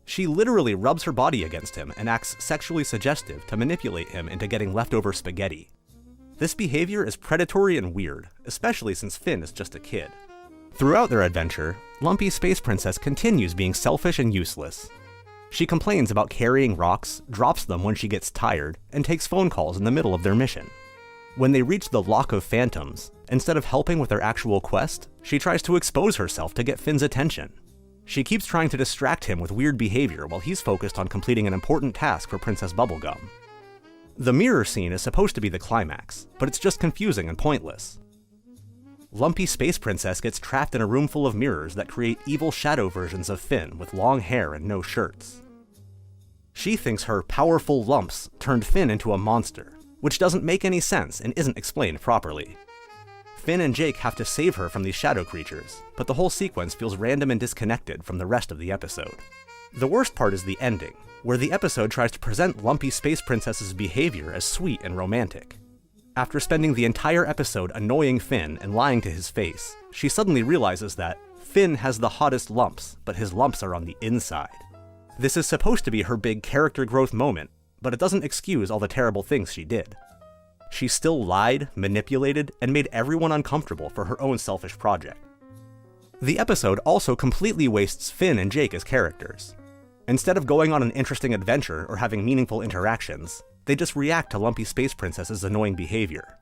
She literally rubs her body against him and acts sexually suggestive to manipulate him into getting leftover spaghetti. This behavior is predatory and weird, especially since Finn is just a kid. Throughout their adventure, Lumpy Space Princess continues being selfish and useless. She complains about carrying rocks, drops them when she gets tired, and takes phone calls in the middle of their mission. When they reach the Lock of Phantoms, instead of helping with their actual quest, she tries to expose herself to get Finn's attention. She keeps trying to distract him with weird behavior while he's focused on completing an important task for Princess Bubblegum. The mirror scene is supposed to be the climax, but it's just confusing and pointless. Lumpy Space Princess gets trapped in a room full of mirrors that create evil shadow versions of Finn with long hair and no shirts. She thinks her powerful lumps turned Finn into a monster, which doesn't make any sense and isn't explained properly. Finn and Jake have to save her from these shadow creatures, but the whole sequence feels random and disconnected from the rest of the episode. The worst part is the ending, where the episode tries to present Lumpy Space Princess's behavior as sweet and romantic. After spending the entire episode annoying Finn and lying to his face, she suddenly realizes that Finn has the hottest lumps, but his lumps are on the inside. This is supposed to be her big character growth moment, but it doesn't excuse all the terrible things she did. She still lied, manipulated, and made everyone uncomfortable for her own selfish project. The episode also completely wastes Finn and Jake as characters. Instead of going on an interesting adventure or having meaningful interactions, they just react to Lumpy Space Princess's annoying behavior.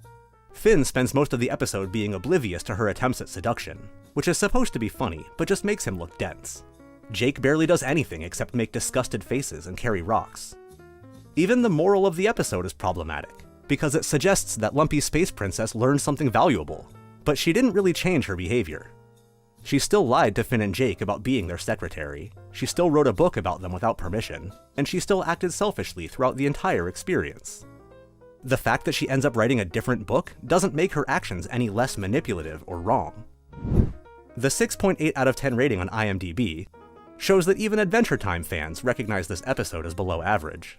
Finn spends most of the episode being oblivious to her attempts at seduction, which is supposed to be funny, but just makes him look dense. Jake barely does anything except make disgusted faces and carry rocks. Even the moral of the episode is problematic, because it suggests that Lumpy Space Princess learned something valuable, but she didn't really change her behavior. She still lied to Finn and Jake about being their secretary, she still wrote a book about them without permission, and she still acted selfishly throughout the entire experience. The fact that she ends up writing a different book doesn't make her actions any less manipulative or wrong. The 6.8 out of 10 rating on IMDb shows that even Adventure Time fans recognize this episode as below average.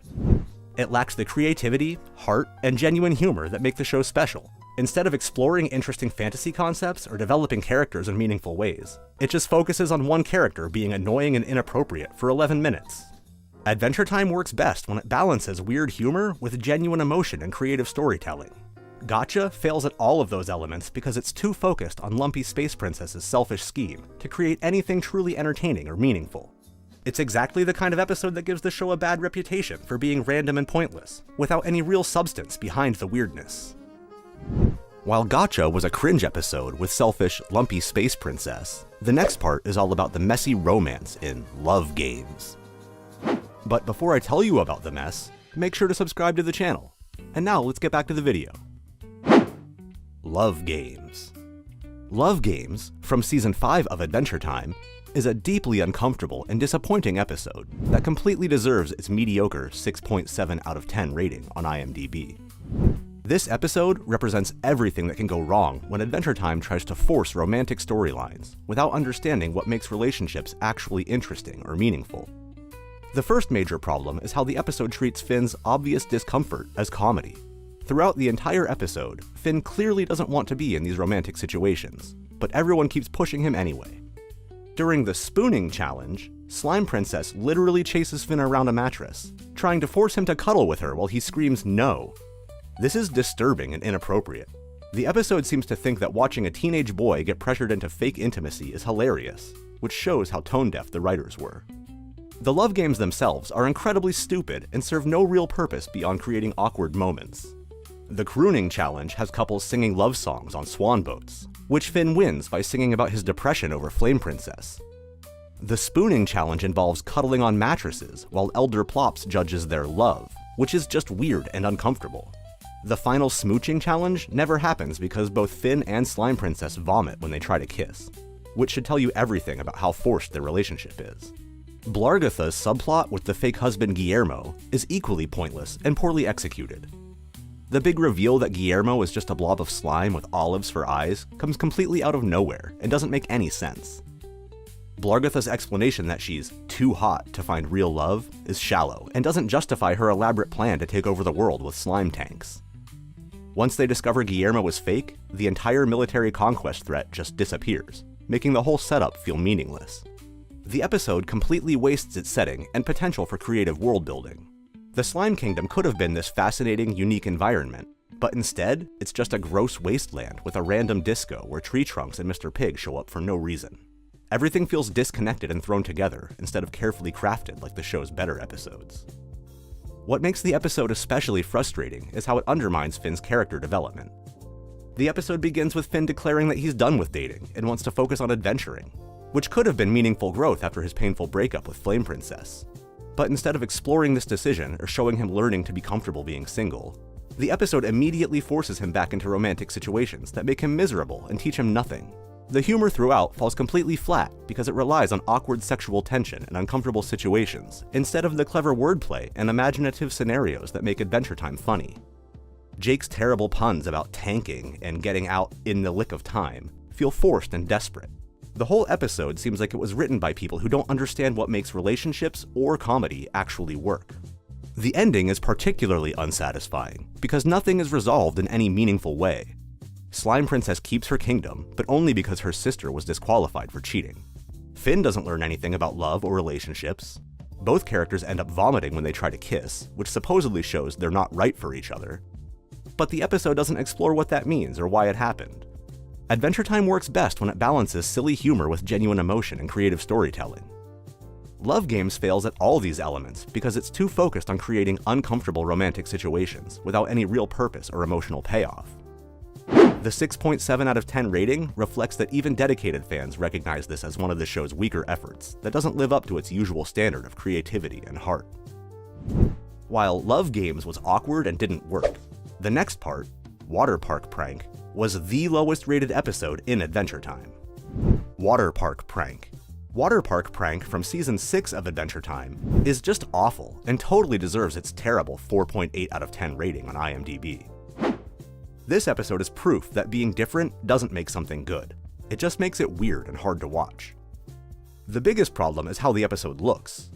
It lacks the creativity, heart, and genuine humor that make the show special. Instead of exploring interesting fantasy concepts or developing characters in meaningful ways, it just focuses on one character being annoying and inappropriate for 11 minutes. Adventure Time works best when it balances weird humor with genuine emotion and creative storytelling. Gotcha fails at all of those elements because it's too focused on Lumpy Space Princess's selfish scheme to create anything truly entertaining or meaningful. It's exactly the kind of episode that gives the show a bad reputation for being random and pointless, without any real substance behind the weirdness. While Gotcha was a cringe episode with selfish, lumpy space princess, the next part is all about the messy romance in Love Games. But before I tell you about the mess, make sure to subscribe to the channel. And now let's get back to the video. Love Games. Love Games, from Season 5 of Adventure Time, is a deeply uncomfortable and disappointing episode that completely deserves its mediocre 6.7 out of 10 rating on IMDb. This episode represents everything that can go wrong when Adventure Time tries to force romantic storylines without understanding what makes relationships actually interesting or meaningful. The first major problem is how the episode treats Finn's obvious discomfort as comedy. Throughout the entire episode, Finn clearly doesn't want to be in these romantic situations, but everyone keeps pushing him anyway. During the spooning challenge, Slime Princess literally chases Finn around a mattress, trying to force him to cuddle with her while he screams no. This is disturbing and inappropriate. The episode seems to think that watching a teenage boy get pressured into fake intimacy is hilarious, which shows how tone-deaf the writers were. The love games themselves are incredibly stupid and serve no real purpose beyond creating awkward moments. The crooning challenge has couples singing love songs on swan boats, which Finn wins by singing about his depression over Flame Princess. The spooning challenge involves cuddling on mattresses while Elder Plops judges their love, which is just weird and uncomfortable. The final smooching challenge never happens because both Finn and Slime Princess vomit when they try to kiss, which should tell you everything about how forced their relationship is. Blargatha's subplot with the fake husband Guillermo is equally pointless and poorly executed. The big reveal that Guillermo is just a blob of slime with olives for eyes comes completely out of nowhere and doesn't make any sense. Blargatha's explanation that she's too hot to find real love is shallow and doesn't justify her elaborate plan to take over the world with slime tanks. Once they discover Guillermo is fake, the entire military conquest threat just disappears, making the whole setup feel meaningless. The episode completely wastes its setting and potential for creative world building. The Slime Kingdom could have been this fascinating, unique environment, but instead, it's just a gross wasteland with a random disco where Tree Trunks and Mr. Pig show up for no reason. Everything feels disconnected and thrown together instead of carefully crafted like the show's better episodes. What makes the episode especially frustrating is how it undermines Finn's character development. The episode begins with Finn declaring that he's done with dating and wants to focus on adventuring, which could have been meaningful growth after his painful breakup with Flame Princess. But instead of exploring this decision or showing him learning to be comfortable being single, the episode immediately forces him back into romantic situations that make him miserable and teach him nothing. The humor throughout falls completely flat because it relies on awkward sexual tension and uncomfortable situations, instead of the clever wordplay and imaginative scenarios that make Adventure Time funny. Jake's terrible puns about tanking and getting out in the lick of time feel forced and desperate. The whole episode seems like it was written by people who don't understand what makes relationships or comedy actually work. The ending is particularly unsatisfying because nothing is resolved in any meaningful way. Slime Princess keeps her kingdom, but only because her sister was disqualified for cheating. Finn doesn't learn anything about love or relationships. Both characters end up vomiting when they try to kiss, which supposedly shows they're not right for each other. But the episode doesn't explore what that means or why it happened. Adventure Time works best when it balances silly humor with genuine emotion and creative storytelling. Love Games fails at all these elements because it's too focused on creating uncomfortable romantic situations without any real purpose or emotional payoff. The 6.7 out of 10 rating reflects that even dedicated fans recognize this as one of the show's weaker efforts that doesn't live up to its usual standard of creativity and heart. While Love Games was awkward and didn't work, the next part, Water Park Prank, was the lowest rated episode in Adventure Time. Water Park Prank. Water Park Prank from Season 6 of Adventure Time is just awful and totally deserves its terrible 4.8 out of 10 rating on IMDb. This episode is proof that being different doesn't make something good. It just makes it weird and hard to watch. The biggest problem is how the episode looks.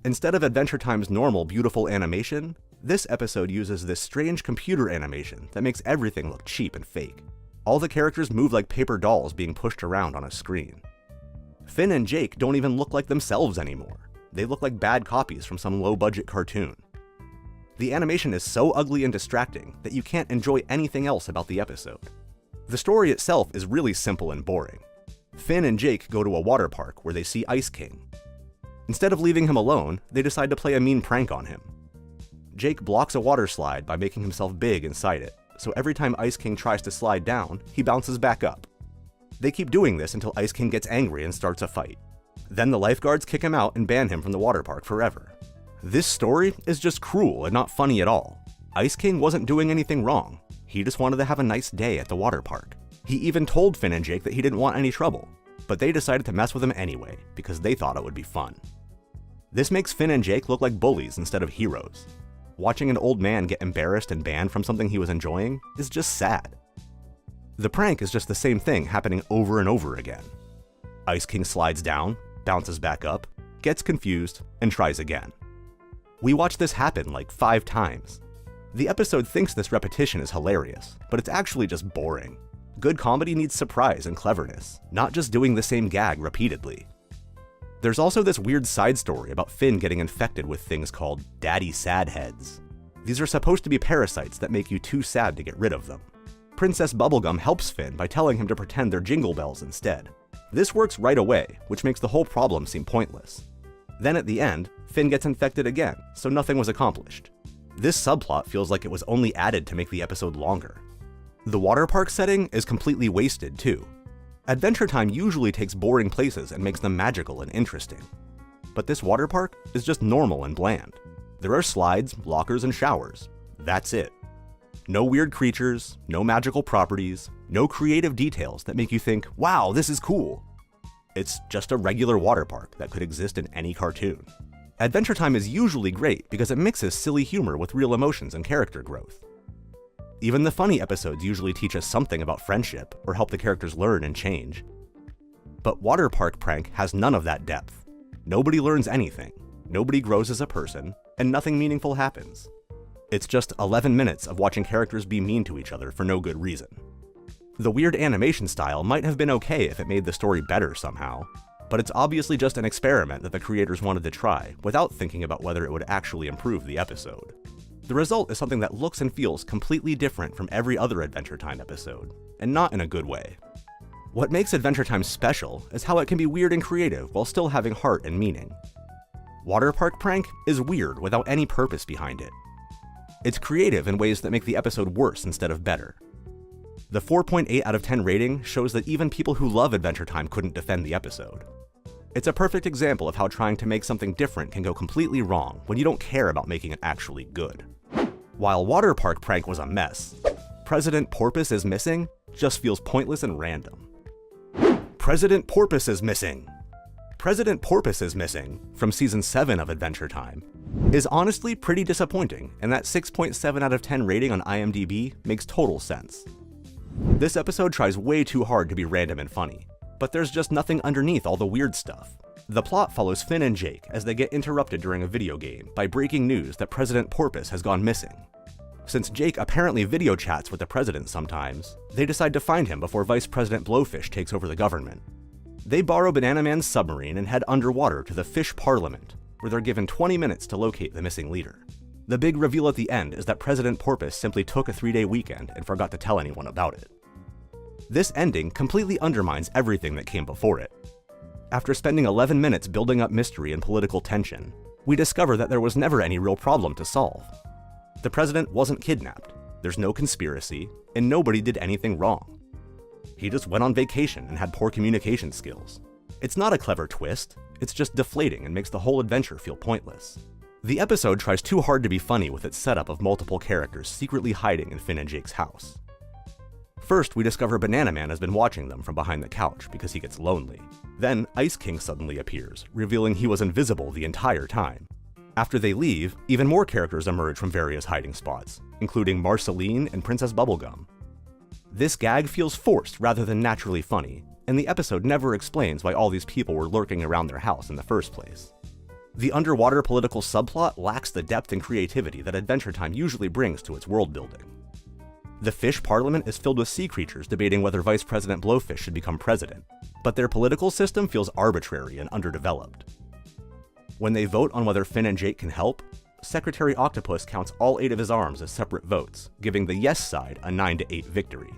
Instead of Adventure Time's normal beautiful animation, this episode uses this strange computer animation that makes everything look cheap and fake. All the characters move like paper dolls being pushed around on a screen. Finn and Jake don't even look like themselves anymore. They look like bad copies from some low-budget cartoon. The animation is so ugly and distracting that you can't enjoy anything else about the episode. The story itself is really simple and boring. Finn and Jake go to a water park where they see Ice King. Instead of leaving him alone, they decide to play a mean prank on him. Jake blocks a water slide by making himself big inside it, so every time Ice King tries to slide down, he bounces back up. They keep doing this until Ice King gets angry and starts a fight. Then the lifeguards kick him out and ban him from the water park forever. This story is just cruel and not funny at all. Ice King wasn't doing anything wrong. He just wanted to have a nice day at the water park. He even told Finn and Jake that he didn't want any trouble, but they decided to mess with him anyway because they thought it would be fun. This makes Finn and Jake look like bullies instead of heroes. Watching an old man get embarrassed and banned from something he was enjoying is just sad. The prank is just the same thing happening over and over again. Ice King slides down, bounces back up, gets confused, and tries again. We watch this happen like 5 times. The episode thinks this repetition is hilarious, but it's actually just boring. Good comedy needs surprise and cleverness, not just doing the same gag repeatedly. There's also this weird side story about Finn getting infected with things called daddy sad heads. These are supposed to be parasites that make you too sad to get rid of them. Princess Bubblegum helps Finn by telling him to pretend they're jingle bells instead. This works right away, which makes the whole problem seem pointless. Then at the end, Finn gets infected again, so nothing was accomplished. This subplot feels like it was only added to make the episode longer. The water park setting is completely wasted too. Adventure Time usually takes boring places and makes them magical and interesting. But this water park is just normal and bland. There are slides, lockers, and showers. That's it. No weird creatures, no magical properties, no creative details that make you think, wow, this is cool. It's just a regular water park that could exist in any cartoon. Adventure Time is usually great because it mixes silly humor with real emotions and character growth. Even the funny episodes usually teach us something about friendship or help the characters learn and change. But Water Park Prank has none of that depth. Nobody learns anything, nobody grows as a person, and nothing meaningful happens. It's just 11 minutes of watching characters be mean to each other for no good reason. The weird animation style might have been okay if it made the story better somehow, but it's obviously just an experiment that the creators wanted to try without thinking about whether it would actually improve the episode. The result is something that looks and feels completely different from every other Adventure Time episode, and not in a good way. What makes Adventure Time special is how it can be weird and creative while still having heart and meaning. Water Park Prank is weird without any purpose behind it. It's creative in ways that make the episode worse instead of better. The 4.8 out of 10 rating shows that even people who love Adventure Time couldn't defend the episode. It's a perfect example of how trying to make something different can go completely wrong when you don't care about making it actually good. While Water Park Prank was a mess, President Porpoise is Missing just feels pointless and random. President Porpoise is Missing! President Porpoise is Missing, from Season 7 of Adventure Time, is honestly pretty disappointing, and that 6.7 out of 10 rating on IMDb makes total sense. This episode tries way too hard to be random and funny, but there's just nothing underneath all the weird stuff. The plot follows Finn and Jake as they get interrupted during a video game by breaking news that President Porpoise has gone missing. Since Jake apparently video chats with the president sometimes, they decide to find him before Vice President Blowfish takes over the government. They borrow Banana Man's submarine and head underwater to the Fish Parliament, where they're given 20 minutes to locate the missing leader. The big reveal at the end is that President Porpoise simply took a 3-day weekend and forgot to tell anyone about it. This ending completely undermines everything that came before it. After spending 11 minutes building up mystery and political tension, we discover that there was never any real problem to solve. The president wasn't kidnapped, there's no conspiracy, and nobody did anything wrong. He just went on vacation and had poor communication skills. It's not a clever twist, it's just deflating and makes the whole adventure feel pointless. The episode tries too hard to be funny with its setup of multiple characters secretly hiding in Finn and Jake's house. First, we discover Banana Man has been watching them from behind the couch because he gets lonely. Then, Ice King suddenly appears, revealing he was invisible the entire time. After they leave, even more characters emerge from various hiding spots, including Marceline and Princess Bubblegum. This gag feels forced rather than naturally funny, and the episode never explains why all these people were lurking around their house in the first place. The underwater political subplot lacks the depth and creativity that Adventure Time usually brings to its world building. The Fish Parliament is filled with sea creatures debating whether Vice President Blowfish should become president, but their political system feels arbitrary and underdeveloped. When they vote on whether Finn and Jake can help, Secretary Octopus counts all 8 of his arms as separate votes, giving the yes side a 9-8 victory.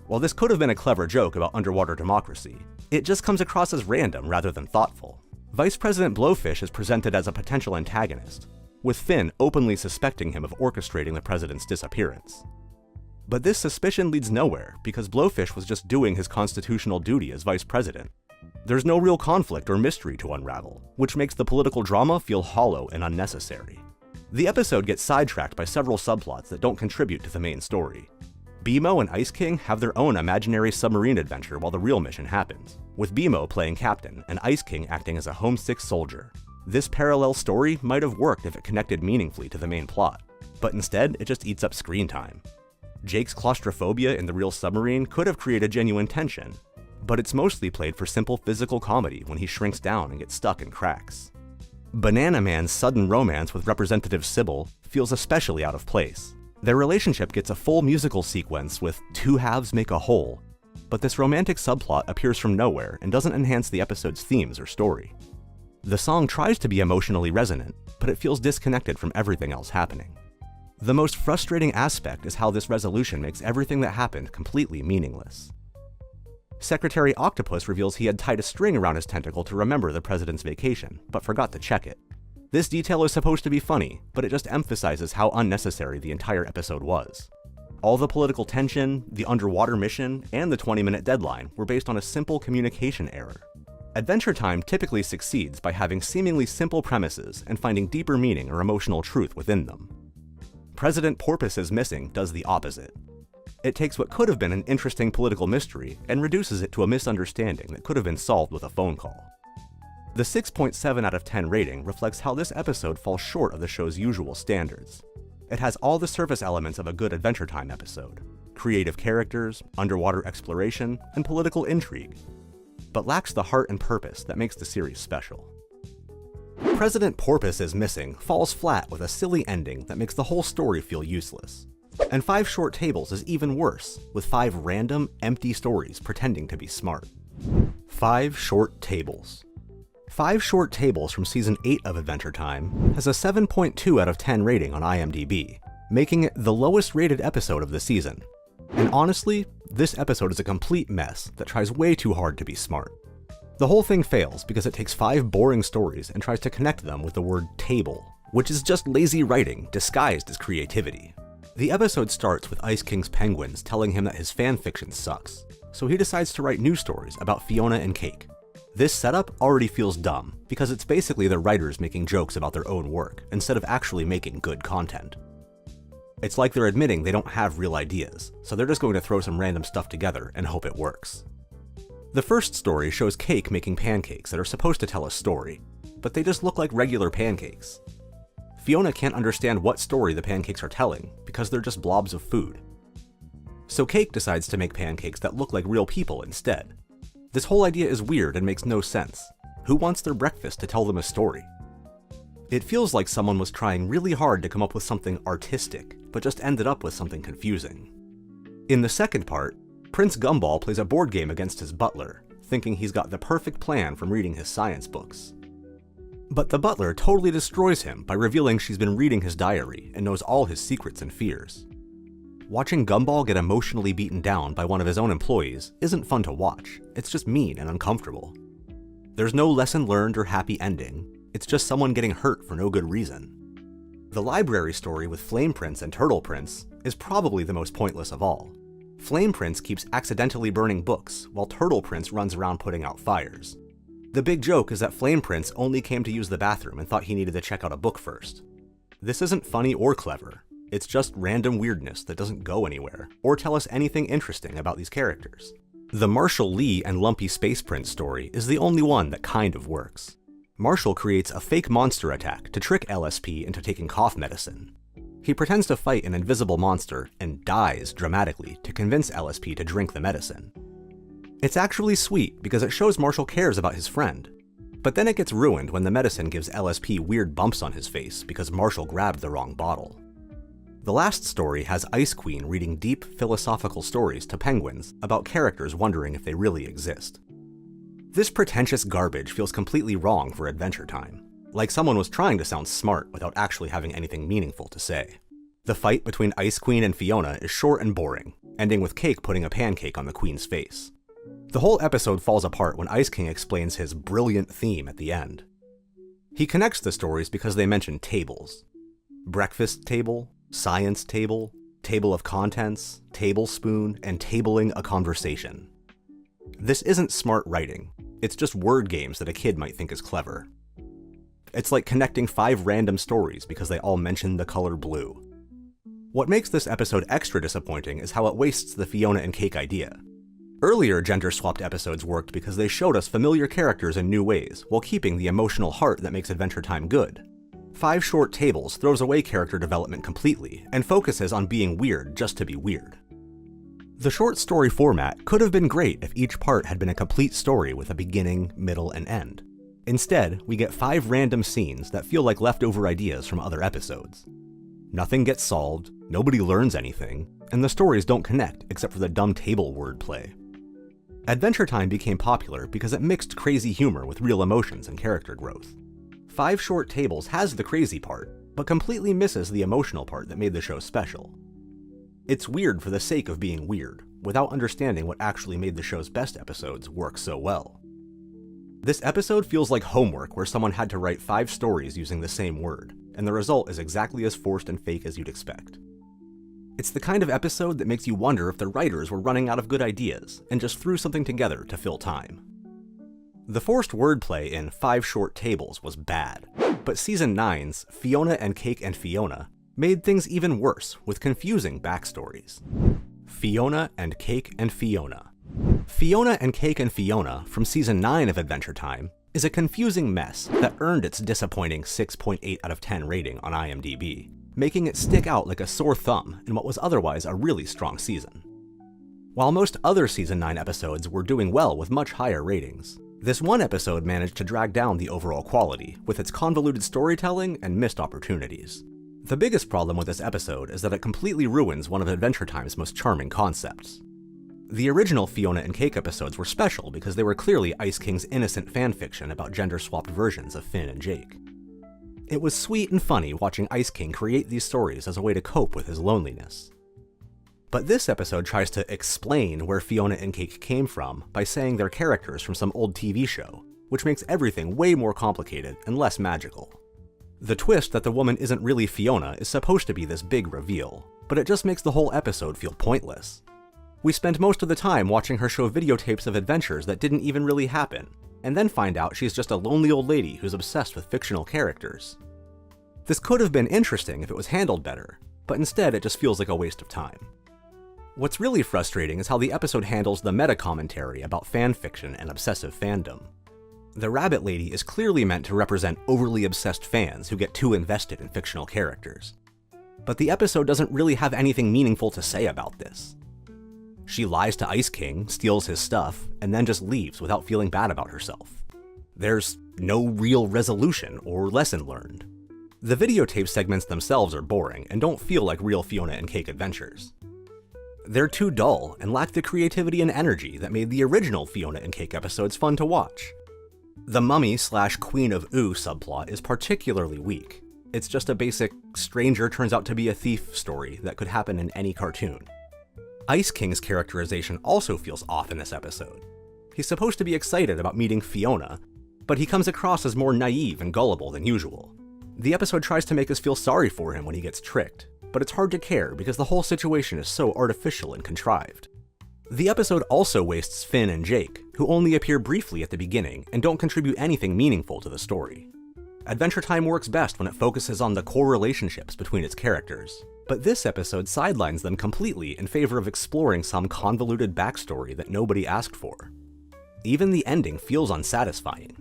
While this could have been a clever joke about underwater democracy, it just comes across as random rather than thoughtful. Vice President Blowfish is presented as a potential antagonist, with Finn openly suspecting him of orchestrating the president's disappearance. But this suspicion leads nowhere because Blowfish was just doing his constitutional duty as vice president. There's no real conflict or mystery to unravel, which makes the political drama feel hollow and unnecessary. The episode gets sidetracked by several subplots that don't contribute to the main story. BMO and Ice King have their own imaginary submarine adventure while the real mission happens, with BMO playing captain and Ice King acting as a homesick soldier. This parallel story might have worked if it connected meaningfully to the main plot, but instead it just eats up screen time. Jake's claustrophobia in the real submarine could have created genuine tension, but it's mostly played for simple physical comedy when he shrinks down and gets stuck in cracks. Banana Man's sudden romance with Representative Sybil feels especially out of place. Their relationship gets a full musical sequence with two halves make a whole, but this romantic subplot appears from nowhere and doesn't enhance the episode's themes or story. The song tries to be emotionally resonant, but it feels disconnected from everything else happening. The most frustrating aspect is how this resolution makes everything that happened completely meaningless. Secretary Octopus reveals he had tied a string around his tentacle to remember the president's vacation, but forgot to check it. This detail is supposed to be funny, but it just emphasizes how unnecessary the entire episode was. All the political tension, the underwater mission, and the 20-minute deadline were based on a simple communication error. Adventure Time typically succeeds by having seemingly simple premises and finding deeper meaning or emotional truth within them. President Porpoise is Missing does the opposite. It takes what could have been an interesting political mystery and reduces it to a misunderstanding that could have been solved with a phone call. The 6.7 out of 10 rating reflects how this episode falls short of the show's usual standards. It has all the surface elements of a good Adventure Time episode: creative characters, underwater exploration, and political intrigue, but lacks the heart and purpose that makes the series special. President Porpoise is Missing falls flat with a silly ending that makes the whole story feel useless. And 5 Short Tables is even worse, with 5 random, empty stories pretending to be smart. 5 Short Tables. 5 Short Tables from Season 8 of Adventure Time has a 7.2 out of 10 rating on IMDb, making it the lowest rated episode of the season. And honestly, this episode is a complete mess that tries way too hard to be smart. The whole thing fails because it takes 5 boring stories and tries to connect them with the word table, which is just lazy writing disguised as creativity. The episode starts with Ice King's penguins telling him that his fanfiction sucks, so he decides to write news stories about Fiona and Cake. This setup already feels dumb, because it's basically the writers making jokes about their own work, instead of actually making good content. It's like they're admitting they don't have real ideas, so they're just going to throw some random stuff together and hope it works. The first story shows Cake making pancakes that are supposed to tell a story, but they just look like regular pancakes. Fiona can't understand what story the pancakes are telling, because they're just blobs of food. So Cake decides to make pancakes that look like real people instead. This whole idea is weird and makes no sense. Who wants their breakfast to tell them a story? It feels like someone was trying really hard to come up with something artistic, but just ended up with something confusing. In the second part, Prince Gumball plays a board game against his butler, thinking he's got the perfect plan from reading his science books. But the butler totally destroys him by revealing she's been reading his diary and knows all his secrets and fears. Watching Gumball get emotionally beaten down by one of his own employees isn't fun to watch, it's just mean and uncomfortable. There's no lesson learned or happy ending, it's just someone getting hurt for no good reason. The library story with Flame Prince and Turtle Prince is probably the most pointless of all. Flame Prince keeps accidentally burning books, while Turtle Prince runs around putting out fires. The big joke is that Flame Prince only came to use the bathroom and thought he needed to check out a book first. This isn't funny or clever, it's just random weirdness that doesn't go anywhere, or tell us anything interesting about these characters. The Marshall Lee and Lumpy Space Prince story is the only one that kind of works. Marshall creates a fake monster attack to trick LSP into taking cough medicine. He pretends to fight an invisible monster and dies dramatically to convince LSP to drink the medicine. It's actually sweet because it shows Marshall cares about his friend, but then it gets ruined when the medicine gives LSP weird bumps on his face because Marshall grabbed the wrong bottle. The last story has Ice Queen reading deep philosophical stories to penguins about characters wondering if they really exist. This pretentious garbage feels completely wrong for Adventure Time, like someone was trying to sound smart without actually having anything meaningful to say. The fight between Ice Queen and Fiona is short and boring, ending with Cake putting a pancake on the Queen's face. The whole episode falls apart when Ice King explains his brilliant theme at the end. He connects the stories because they mention tables. Breakfast table, science table, table of contents, tablespoon, and tabling a conversation. This isn't smart writing, it's just word games that a kid might think is clever. It's like connecting 5 random stories because they all mention the color blue. What makes this episode extra disappointing is how it wastes the Fiona and Cake idea. Earlier gender-swapped episodes worked because they showed us familiar characters in new ways, while keeping the emotional heart that makes Adventure Time good. 5 Short Tables throws away character development completely, and focuses on being weird just to be weird. The short story format could have been great if each part had been a complete story with a beginning, middle, and end. Instead, we get 5 random scenes that feel like leftover ideas from other episodes. Nothing gets solved, nobody learns anything, and the stories don't connect except for the dumb table wordplay. Adventure Time became popular because it mixed crazy humor with real emotions and character growth. 5 Short Tables has the crazy part, but completely misses the emotional part that made the show special. It's weird for the sake of being weird, without understanding what actually made the show's best episodes work so well. This episode feels like homework where someone had to write 5 stories using the same word, and the result is exactly as forced and fake as you'd expect. It's the kind of episode that makes you wonder if the writers were running out of good ideas and just threw something together to fill time. The forced wordplay in 5 Short Tables was bad, but Season 9's Fiona and Cake and Fiona made things even worse with confusing backstories. Fiona and Cake and Fiona. Fiona and Cake and Fiona from Season 9 of Adventure Time is a confusing mess that earned its disappointing 6.8 out of 10 rating on IMDb, making it stick out like a sore thumb in what was otherwise a really strong season. While most other Season 9 episodes were doing well with much higher ratings, this one episode managed to drag down the overall quality with its convoluted storytelling and missed opportunities. The biggest problem with this episode is that it completely ruins one of Adventure Time's most charming concepts. The original Fiona and Cake episodes were special because they were clearly Ice King's innocent fanfiction about gender-swapped versions of Finn and Jake. It was sweet and funny watching Ice King create these stories as a way to cope with his loneliness. But this episode tries to explain where Fiona and Cake came from by saying they're characters from some old TV show, which makes everything way more complicated and less magical. The twist that the woman isn't really Fiona is supposed to be this big reveal, but it just makes the whole episode feel pointless. We spend most of the time watching her show videotapes of adventures that didn't even really happen, and then find out she's just a lonely old lady who's obsessed with fictional characters. This could have been interesting if it was handled better, but instead it just feels like a waste of time. What's really frustrating is how the episode handles the meta-commentary about fanfiction and obsessive fandom. The Rabbit Lady is clearly meant to represent overly obsessed fans who get too invested in fictional characters. But the episode doesn't really have anything meaningful to say about this. She lies to Ice King, steals his stuff, and then just leaves without feeling bad about herself. There's no real resolution or lesson learned. The videotape segments themselves are boring and don't feel like real Fiona and Cake adventures. They're too dull and lack the creativity and energy that made the original Fiona and Cake episodes fun to watch. The mummy/Queen of Ooh subplot is particularly weak. It's just a basic stranger turns out to be a thief story that could happen in any cartoon. Ice King's characterization also feels off in this episode. He's supposed to be excited about meeting Fiona, but he comes across as more naive and gullible than usual. The episode tries to make us feel sorry for him when he gets tricked, but it's hard to care because the whole situation is so artificial and contrived. The episode also wastes Finn and Jake, who only appear briefly at the beginning and don't contribute anything meaningful to the story. Adventure Time works best when it focuses on the core relationships between its characters, but this episode sidelines them completely in favor of exploring some convoluted backstory that nobody asked for. Even the ending feels unsatisfying.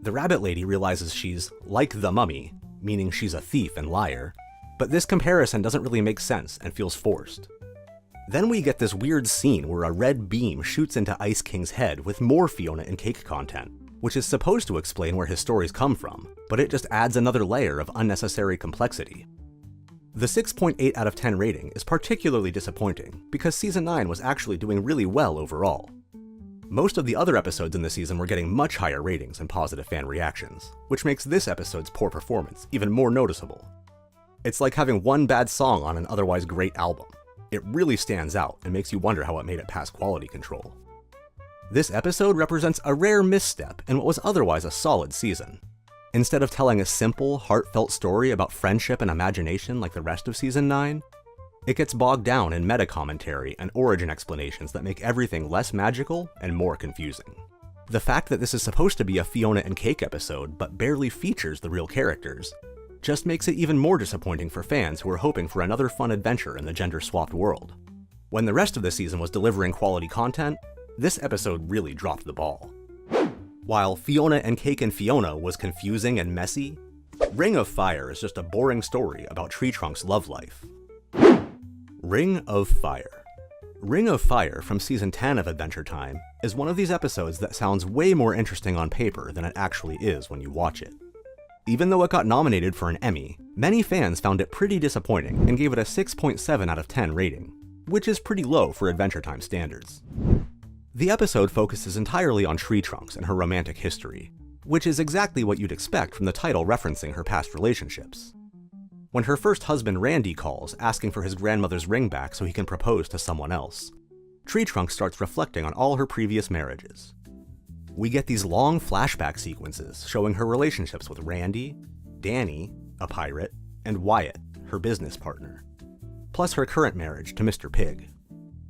The Rabbit Lady realizes she's like the mummy, meaning she's a thief and liar, but this comparison doesn't really make sense and feels forced. Then we get this weird scene where a red beam shoots into Ice King's head with more Fiona and Cake content, which is supposed to explain where his stories come from, but it just adds another layer of unnecessary complexity. The 6.8 out of 10 rating is particularly disappointing because Season 9 was actually doing really well overall. Most of the other episodes in the season were getting much higher ratings and positive fan reactions, which makes this episode's poor performance even more noticeable. It's like having one bad song on an otherwise great album. It really stands out and makes you wonder how it made it past quality control. This episode represents a rare misstep in what was otherwise a solid season. Instead of telling a simple, heartfelt story about friendship and imagination like the rest of Season 9, It gets bogged down in meta-commentary and origin explanations that make everything less magical and more confusing. The fact that this is supposed to be a Fiona and Cake episode but barely features the real characters just makes it even more disappointing for fans who are hoping for another fun adventure in the gender-swapped world. When the rest of the season was delivering quality content, this episode really dropped the ball. While Fiona and Cake and Fiona was confusing and messy, Ring of Fire is just a boring story about Tree Trunk's love life. Ring of Fire. Ring of Fire from Season 10 of Adventure Time is one of these episodes that sounds way more interesting on paper than it actually is when you watch it. Even though it got nominated for an Emmy, many fans found it pretty disappointing and gave it a 6.7 out of 10 rating, which is pretty low for Adventure Time standards. The episode focuses entirely on Tree Trunks and her romantic history, which is exactly what you'd expect from the title referencing her past relationships. When her first husband Randy calls, asking for his grandmother's ring back so he can propose to someone else, Tree Trunks starts reflecting on all her previous marriages. We get these long flashback sequences showing her relationships with Randy, Danny, a pirate, and Wyatt, her business partner, plus her current marriage to Mr. Pig.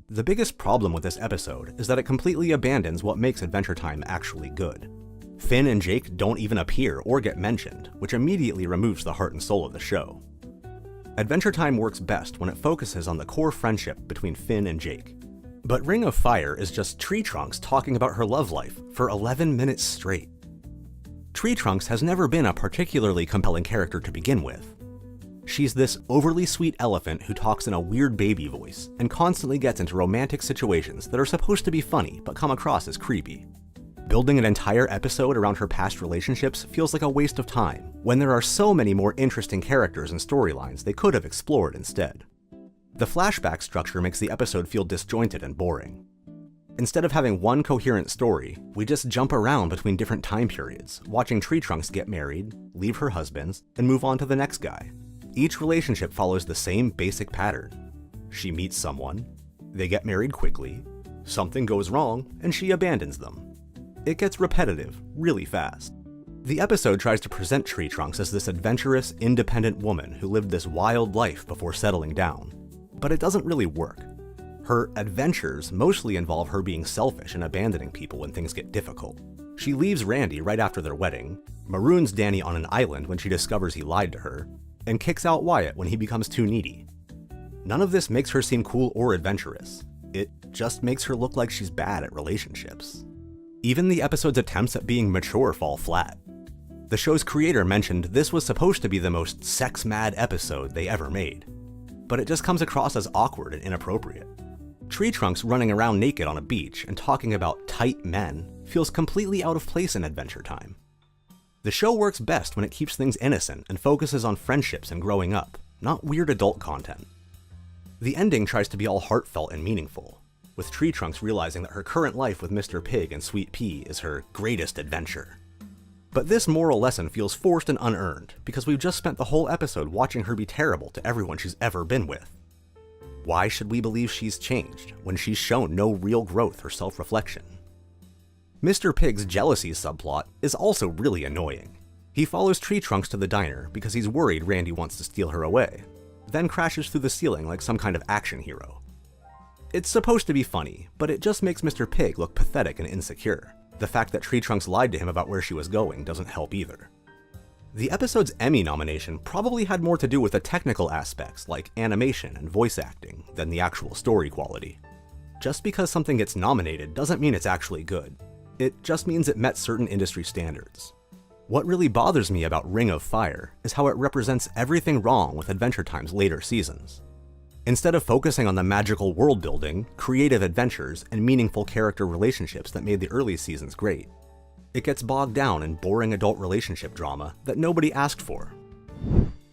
The biggest problem with this episode is that it completely abandons what makes Adventure Time actually good. Finn and Jake don't even appear or get mentioned, which immediately removes the heart and soul of the show. Adventure Time works best when it focuses on the core friendship between Finn and Jake. But Ring of Fire is just Tree Trunks talking about her love life for 11 minutes straight. Tree Trunks has never been a particularly compelling character to begin with. She's this overly sweet elephant who talks in a weird baby voice and constantly gets into romantic situations that are supposed to be funny but come across as creepy. Building an entire episode around her past relationships feels like a waste of time, when there are so many more interesting characters and storylines they could have explored instead. The flashback structure makes the episode feel disjointed and boring. Instead of having one coherent story, we just jump around between different time periods, watching Tree Trunks get married, leave her husbands, and move on to the next guy. Each relationship follows the same basic pattern. She meets someone, they get married quickly, something goes wrong, and she abandons them. It gets repetitive really fast. The episode tries to present Tree Trunks as this adventurous, independent woman who lived this wild life before settling down, but it doesn't really work. Her adventures mostly involve her being selfish and abandoning people when things get difficult. She leaves Randy right after their wedding, maroons Danny on an island when she discovers he lied to her, and kicks out Wyatt when he becomes too needy. None of this makes her seem cool or adventurous. It just makes her look like she's bad at relationships. Even the episode's attempts at being mature fall flat. The show's creator mentioned this was supposed to be the most sex-mad episode they ever made, but it just comes across as awkward and inappropriate. Tree Trunks running around naked on a beach and talking about tight men feels completely out of place in Adventure Time. The show works best when it keeps things innocent and focuses on friendships and growing up, not weird adult content. The ending tries to be all heartfelt and meaningful, with Tree Trunks realizing that her current life with Mr. Pig and Sweet Pea is her greatest adventure. But this moral lesson feels forced and unearned, because we've just spent the whole episode watching her be terrible to everyone she's ever been with. Why should we believe she's changed, when she's shown no real growth or self-reflection? Mr. Pig's jealousy subplot is also really annoying. He follows Tree Trunks to the diner because he's worried Randy wants to steal her away, then crashes through the ceiling like some kind of action hero. It's supposed to be funny, but it just makes Mr. Pig look pathetic and insecure. The fact that Tree Trunks lied to him about where she was going doesn't help either. The episode's Emmy nomination probably had more to do with the technical aspects like animation and voice acting than the actual story quality. Just because something gets nominated doesn't mean it's actually good. It just means it met certain industry standards. What really bothers me about Ring of Fire is how it represents everything wrong with Adventure Time's later seasons. Instead of focusing on the magical world building, creative adventures, and meaningful character relationships that made the early seasons great, it gets bogged down in boring adult relationship drama that nobody asked for.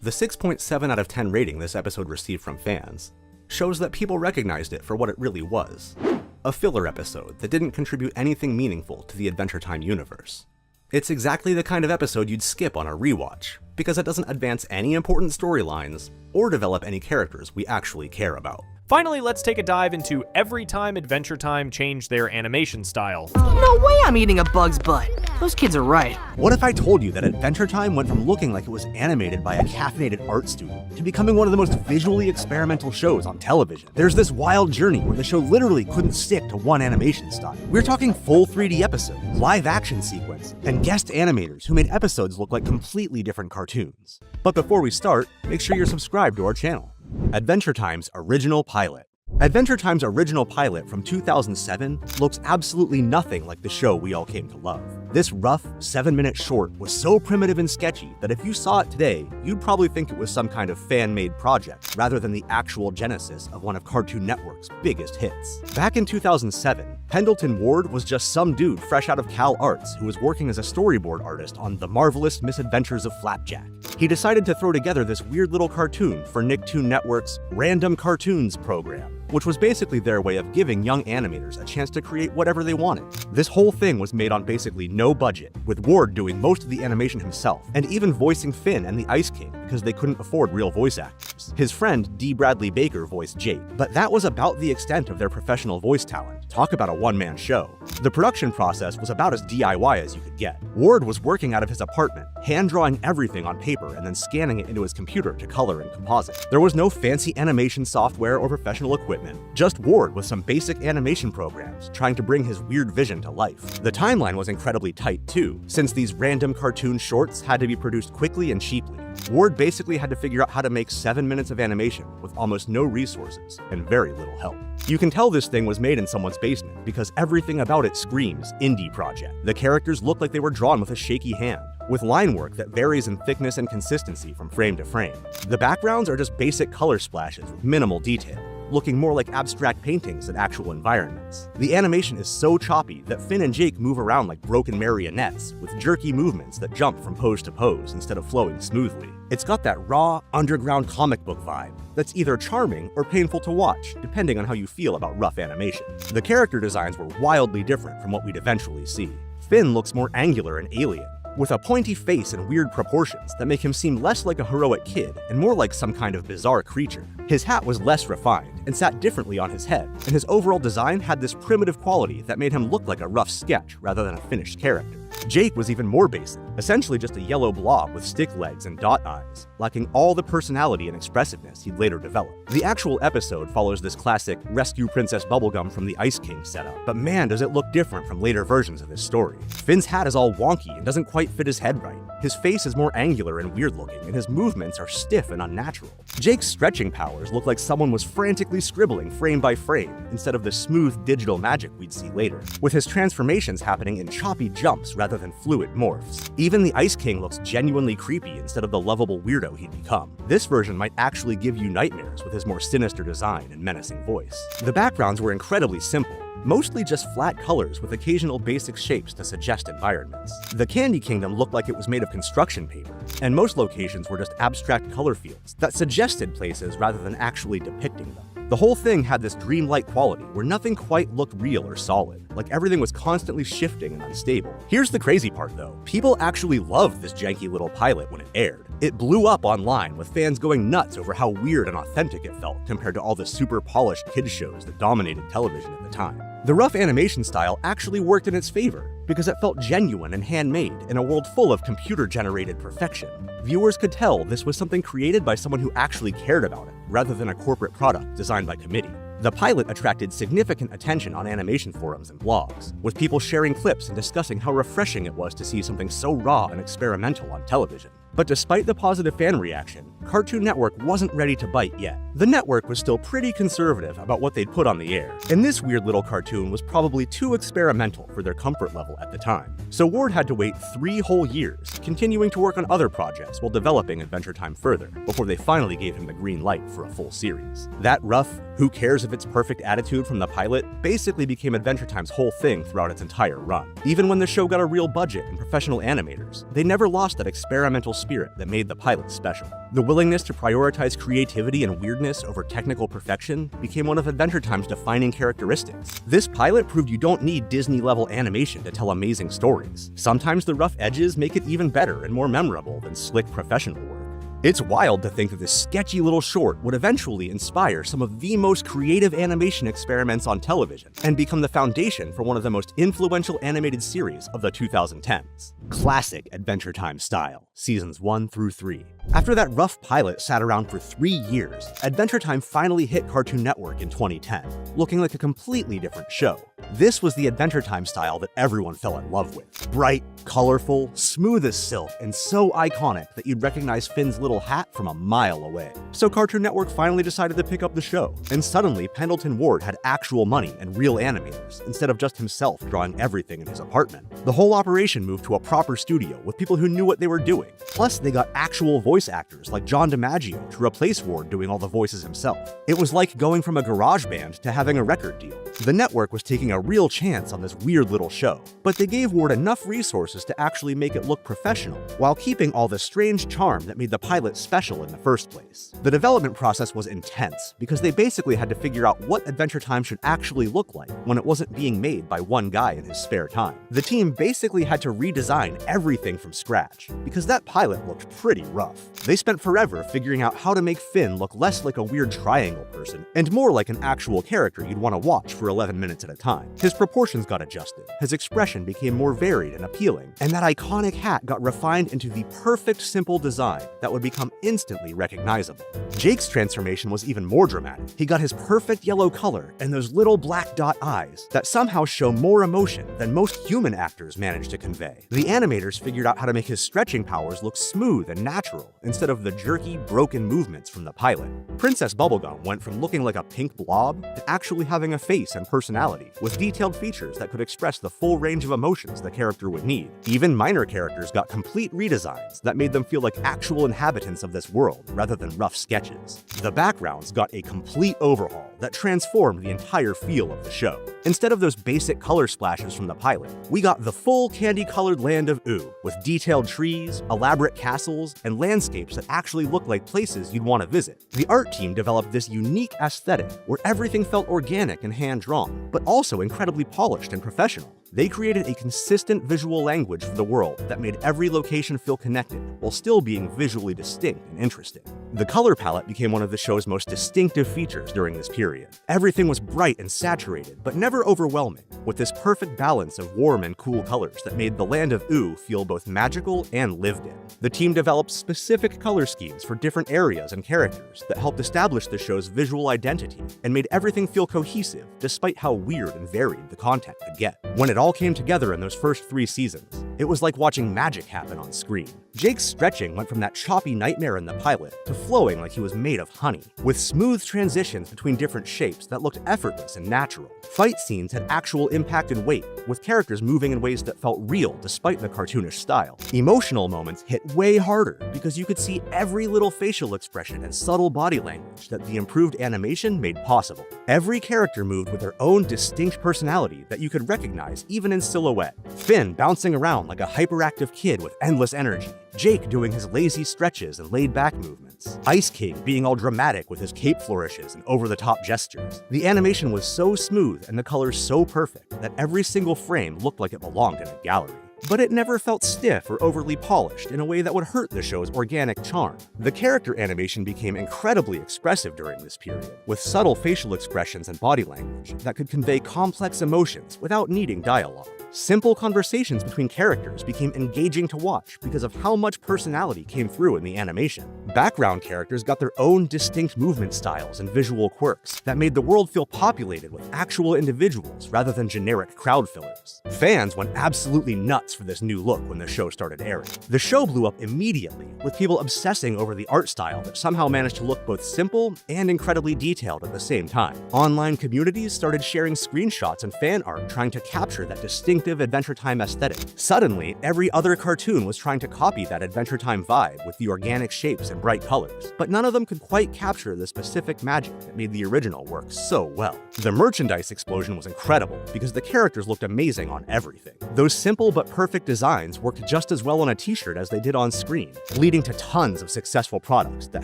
The 6.7 out of 10 rating this episode received from fans shows that people recognized it for what it really was, a filler episode that didn't contribute anything meaningful to the Adventure Time universe. It's exactly the kind of episode you'd skip on a rewatch, because it doesn't advance any important storylines or develop any characters we actually care about. Finally, let's take a dive into every time Adventure Time changed their animation style. No way I'm eating a bug's butt. Those kids are right. What if I told you that Adventure Time went from looking like it was animated by a caffeinated art student to becoming one of the most visually experimental shows on television? There's this wild journey where the show literally couldn't stick to one animation style. We're talking full 3D episodes, live action sequence, and guest animators who made episodes look like completely different cartoons. But before we start, make sure you're subscribed to our channel. Adventure Time's original pilot. Adventure Time's original pilot from 2007 looks absolutely nothing like the show we all came to love. This rough, 7-minute short was so primitive and sketchy that if you saw it today, you'd probably think it was some kind of fan-made project rather than the actual genesis of one of Cartoon Network's biggest hits. Back in 2007, Pendleton Ward was just some dude fresh out of Cal Arts who was working as a storyboard artist on The Marvelous Misadventures of Flapjack. He decided to throw together this weird little cartoon for Nicktoon Network's Random Cartoons program, which was basically their way of giving young animators a chance to create whatever they wanted. This whole thing was made on basically no budget, with Ward doing most of the animation himself, and even voicing Finn and the Ice King because they couldn't afford real voice actors. His friend D. Bradley Baker voiced Jake, but that was about the extent of their professional voice talent. Talk about a one-man show. The production process was about as DIY as you could get. Ward was working out of his apartment, hand-drawing everything on paper and then scanning it into his computer to color and composite. There was no fancy animation software or professional equipment, just Ward with some basic animation programs trying to bring his weird vision to life. The timeline was incredibly tight too, since these random cartoon shorts had to be produced quickly and cheaply. Ward basically had to figure out how to make 7 minutes of animation with almost no resources and very little help. You can tell this thing was made in someone's basement because everything about it screams indie project. The characters look like they were drawn with a shaky hand, with line work that varies in thickness and consistency from frame to frame. The backgrounds are just basic color splashes with minimal detail, looking more like abstract paintings than actual environments. The animation is so choppy that Finn and Jake move around like broken marionettes, with jerky movements that jump from pose to pose instead of flowing smoothly. It's got that raw, underground comic book vibe that's either charming or painful to watch, depending on how you feel about rough animation. The character designs were wildly different from what we'd eventually see. Finn looks more angular and alien, with a pointy face and weird proportions that make him seem less like a heroic kid and more like some kind of bizarre creature. His hat was less refined and sat differently on his head, and his overall design had this primitive quality that made him look like a rough sketch rather than a finished character. Jake was even more basic, essentially just a yellow blob with stick legs and dot eyes, lacking all the personality and expressiveness he'd later develop. The actual episode follows this classic rescue Princess Bubblegum from the Ice King setup, but man does it look different from later versions of this story. Finn's hat is all wonky and doesn't quite fit his head right. His face is more angular and weird looking, and his movements are stiff and unnatural. Jake's stretching powers look like someone was frantically scribbling frame by frame instead of the smooth digital magic we'd see later, with his transformations happening in choppy jumps rather than fluid morphs. Even the Ice King looks genuinely creepy instead of the lovable weirdo he'd become. This version might actually give you nightmares with his more sinister design and menacing voice. The backgrounds were incredibly simple, mostly just flat colors with occasional basic shapes to suggest environments. The Candy Kingdom looked like it was made of construction paper, and most locations were just abstract color fields that suggested places rather than actually depicting them. The whole thing had this dreamlike quality where nothing quite looked real or solid, like everything was constantly shifting and unstable. Here's the crazy part though, people actually loved this janky little pilot when it aired. It blew up online with fans going nuts over how weird and authentic it felt compared to all the super polished kids shows that dominated television at the time. The rough animation style actually worked in its favor because it felt genuine and handmade in a world full of computer-generated perfection. Viewers could tell this was something created by someone who actually cared about it, rather than a corporate product designed by committee. The pilot attracted significant attention on animation forums and blogs, with people sharing clips and discussing how refreshing it was to see something so raw and experimental on television. But despite the positive fan reaction, Cartoon Network wasn't ready to bite yet. The network was still pretty conservative about what they'd put on the air, and this weird little cartoon was probably too experimental for their comfort level at the time. So Ward had to wait 3 whole years, continuing to work on other projects while developing Adventure Time further, before they finally gave him the green light for a full series. That rough, who cares if it's perfect attitude from the pilot basically became Adventure Time's whole thing throughout its entire run. Even when the show got a real budget and professional animators, they never lost that experimental spirit that made the pilot special. The willingness to prioritize creativity and weirdness over technical perfection became one of Adventure Time's defining characteristics. This pilot proved you don't need Disney-level animation to tell amazing stories. Sometimes the rough edges make it even better and more memorable than slick professional work. It's wild to think that this sketchy little short would eventually inspire some of the most creative animation experiments on television and become the foundation for one of the most influential animated series of the 2010s. Classic Adventure Time style, seasons 1 through 3. After that rough pilot sat around for 3 years, Adventure Time finally hit Cartoon Network in 2010, looking like a completely different show. This was the Adventure Time style that everyone fell in love with. Bright, colorful, smooth as silk, and so iconic that you'd recognize Finn's little hat from a mile away. So Cartoon Network finally decided to pick up the show, and suddenly Pendleton Ward had actual money and real animators, instead of just himself drawing everything in his apartment. The whole operation moved to a proper studio with people who knew what they were doing. Plus, they got actual voice actors like John DiMaggio to replace Ward doing all the voices himself. It was like going from a garage band to having a record deal. The network was taking a real chance on this weird little show, but they gave Ward enough resources to actually make it look professional, while keeping all the strange charm that made the pilot special in the first place. The development process was intense, because they basically had to figure out what Adventure Time should actually look like when it wasn't being made by one guy in his spare time. The team basically had to redesign everything from scratch, because that pilot looked pretty rough. They spent forever figuring out how to make Finn look less like a weird triangle person, and more like an actual character you'd want to watch for 11 minutes at a time. His proportions got adjusted, his expression became more varied and appealing, and that iconic hat got refined into the perfect simple design that would become instantly recognizable. Jake's transformation was even more dramatic. He got his perfect yellow color and those little black dot eyes that somehow show more emotion than most human actors manage to convey. The animators figured out how to make his stretching powers look smooth and natural instead of the jerky, broken movements from the pilot. Princess Bubblegum went from looking like a pink blob to actually having a face and personality, with detailed features that could express the full range of emotions the character would need. Even minor characters got complete redesigns that made them feel like actual inhabitants of this world rather than rough sketches. The backgrounds got a complete overhaul that transformed the entire feel of the show. Instead of those basic color splashes from the pilot, we got the full candy-colored land of Ooo, with detailed trees, elaborate castles, and landscapes that actually look like places you'd want to visit. The art team developed this unique aesthetic where everything felt organic and hand-drawn, but also incredibly polished and professional. They created a consistent visual language for the world that made every location feel connected while still being visually distinct and interesting. The color palette became one of the show's most distinctive features during this period. Everything was bright and saturated, but never overwhelming, with this perfect balance of warm and cool colors that made the land of Ooo feel both magical and lived in. The team developed specific color schemes for different areas and characters that helped establish the show's visual identity and made everything feel cohesive despite how weird and varied the content could get. When it all came together in those first 3 seasons, it was like watching magic happen on screen. Jake's stretching went from that choppy nightmare in the pilot to flowing like he was made of honey, with smooth transitions between different shapes that looked effortless and natural. Fight scenes had actual impact and weight, with characters moving in ways that felt real despite the cartoonish style. Emotional moments hit way harder because you could see every little facial expression and subtle body language that the improved animation made possible. Every character moved with their own distinct personality that you could recognize even in silhouette. Finn bouncing around like a hyperactive kid with endless energy, Jake doing his lazy stretches and laid-back movements, Ice King being all dramatic with his cape flourishes and over-the-top gestures. The animation was so smooth and the colors so perfect that every single frame looked like it belonged in a gallery. But it never felt stiff or overly polished in a way that would hurt the show's organic charm. The character animation became incredibly expressive during this period, with subtle facial expressions and body language that could convey complex emotions without needing dialogue. Simple conversations between characters became engaging to watch because of how much personality came through in the animation. Background characters got their own distinct movement styles and visual quirks that made the world feel populated with actual individuals rather than generic crowd fillers. Fans went absolutely nuts for this new look when the show started airing. The show blew up immediately, with people obsessing over the art style that somehow managed to look both simple and incredibly detailed at the same time. Online communities started sharing screenshots and fan art trying to capture that distinctive Adventure Time aesthetic. Suddenly, every other cartoon was trying to copy that Adventure Time vibe with the organic shapes and bright colors, but none of them could quite capture the specific magic that made the original work so well. The merchandise explosion was incredible because the characters looked amazing on everything. Those simple but perfect designs worked just as well on a t-shirt as they did on screen, leading to tons of successful products that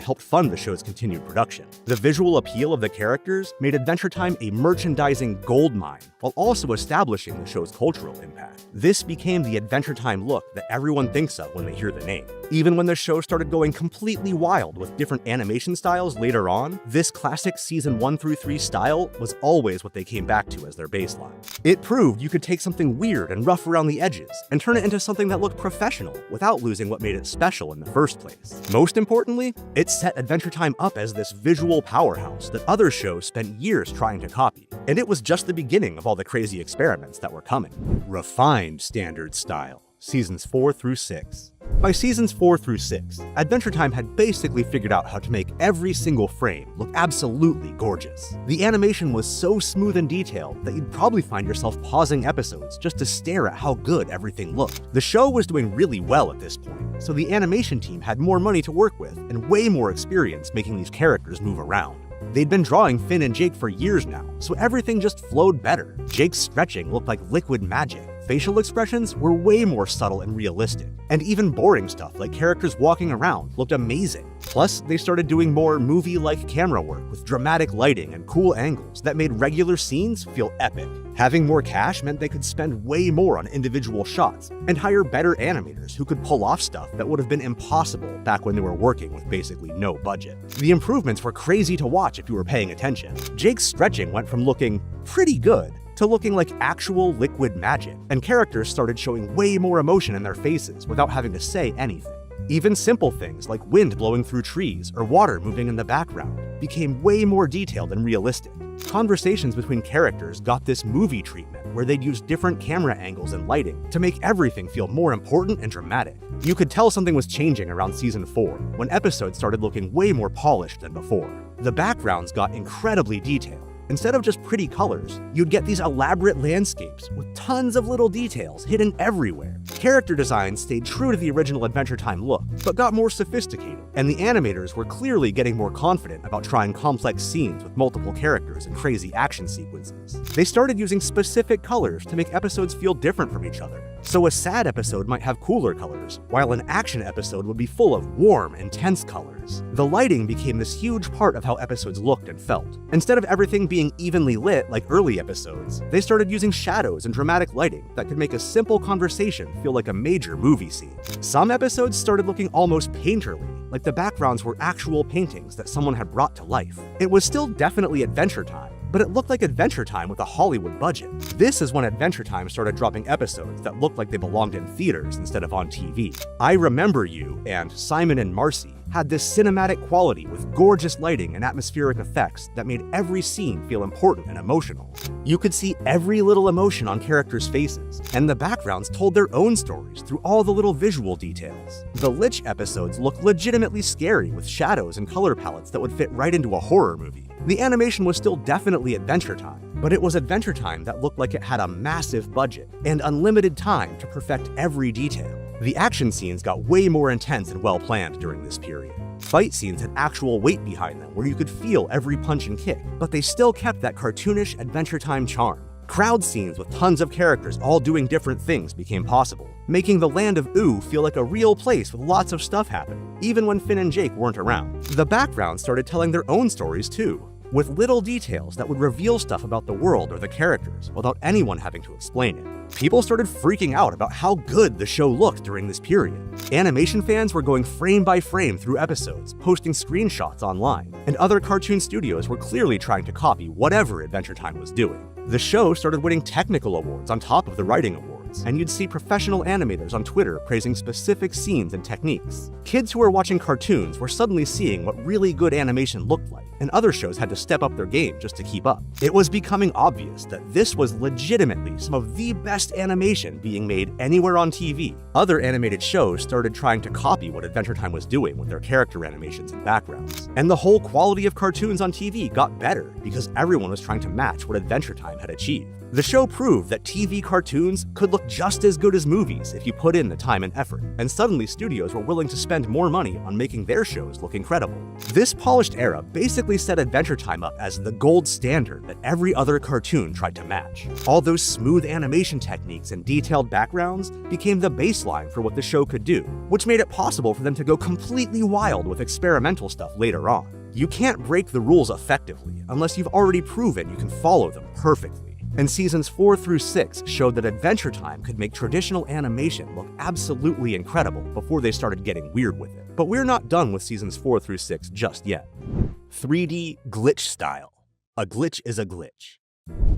helped fund the show's continued production. The visual appeal of the characters made Adventure Time a merchandising goldmine, while also establishing the show's cultural cultural impact. This became the Adventure Time look that everyone thinks of when they hear the name. Even when the show started going completely wild with different animation styles later on, this classic season 1 through 3 style was always what they came back to as their baseline. It proved you could take something weird and rough around the edges and turn it into something that looked professional without losing what made it special in the first place. Most importantly, it set Adventure Time up as this visual powerhouse that other shows spent years trying to copy. And it was just the beginning of all the crazy experiments that were coming. Refined standard style, seasons 4 through 6. By seasons 4 through 6, Adventure Time had basically figured out how to make every single frame look absolutely gorgeous. The animation was so smooth and detailed that you'd probably find yourself pausing episodes just to stare at how good everything looked. The show was doing really well at this point, so the animation team had more money to work with and way more experience making these characters move around. They'd been drawing Finn and Jake for years now, so everything just flowed better. Jake's stretching looked like liquid magic. Facial expressions were way more subtle and realistic, and even boring stuff like characters walking around looked amazing. Plus, they started doing more movie-like camera work with dramatic lighting and cool angles that made regular scenes feel epic. Having more cash meant they could spend way more on individual shots and hire better animators who could pull off stuff that would have been impossible back when they were working with basically no budget. The improvements were crazy to watch if you were paying attention. Jake's stretching went from looking pretty good to looking like actual liquid magic, and characters started showing way more emotion in their faces without having to say anything. Even simple things like wind blowing through trees or water moving in the background became way more detailed and realistic. Conversations between characters got this movie treatment where they'd use different camera angles and lighting to make everything feel more important and dramatic. You could tell something was changing around season 4 when episodes started looking way more polished than before. The backgrounds got incredibly detailed. Instead of just pretty colors, you'd get these elaborate landscapes with tons of little details hidden everywhere. Character designs stayed true to the original Adventure Time look, but got more sophisticated, and the animators were clearly getting more confident about trying complex scenes with multiple characters and crazy action sequences. They started using specific colors to make episodes feel different from each other. So a sad episode might have cooler colors, while an action episode would be full of warm, intense colors. The lighting became this huge part of how episodes looked and felt. Instead of everything being evenly lit like early episodes, they started using shadows and dramatic lighting that could make a simple conversation feel like a major movie scene. Some episodes started looking almost painterly, like the backgrounds were actual paintings that someone had brought to life. It was still definitely Adventure Time, but it looked like Adventure Time with a Hollywood budget. This is when Adventure Time started dropping episodes that looked like they belonged in theaters instead of on TV. I Remember You and Simon and Marcy had this cinematic quality with gorgeous lighting and atmospheric effects that made every scene feel important and emotional. You could see every little emotion on characters' faces, and the backgrounds told their own stories through all the little visual details. The Lich episodes looked legitimately scary with shadows and color palettes that would fit right into a horror movie. The animation was still definitely Adventure Time, but it was Adventure Time that looked like it had a massive budget and unlimited time to perfect every detail. The action scenes got way more intense and well planned during this period. Fight scenes had actual weight behind them where you could feel every punch and kick, but they still kept that cartoonish Adventure Time charm. Crowd scenes with tons of characters all doing different things became possible, making the land of Ooo feel like a real place with lots of stuff happening, even when Finn and Jake weren't around. The background started telling their own stories too, with little details that would reveal stuff about the world or the characters without anyone having to explain it. People started freaking out about how good the show looked during this period. Animation fans were going frame by frame through episodes, posting screenshots online, and other cartoon studios were clearly trying to copy whatever Adventure Time was doing. The show started winning technical awards on top of the writing awards, and you'd see professional animators on Twitter praising specific scenes and techniques. Kids who were watching cartoons were suddenly seeing what really good animation looked like, and other shows had to step up their game just to keep up. It was becoming obvious that this was legitimately some of the best animation being made anywhere on TV. Other animated shows started trying to copy what Adventure Time was doing with their character animations and backgrounds. And the whole quality of cartoons on TV got better because everyone was trying to match what Adventure Time had achieved. The show proved that TV cartoons could look just as good as movies if you put in the time and effort, and suddenly studios were willing to spend more money on making their shows look incredible. This polished era basically set Adventure Time up as the gold standard that every other cartoon tried to match. All those smooth animation techniques and detailed backgrounds became the baseline for what the show could do, which made it possible for them to go completely wild with experimental stuff later on. You can't break the rules effectively unless you've already proven you can follow them perfectly. And seasons 4 through 6 showed that Adventure Time could make traditional animation look absolutely incredible before they started getting weird with it. But we're not done with seasons 4 through 6 just yet. 3D glitch style. A glitch is a glitch.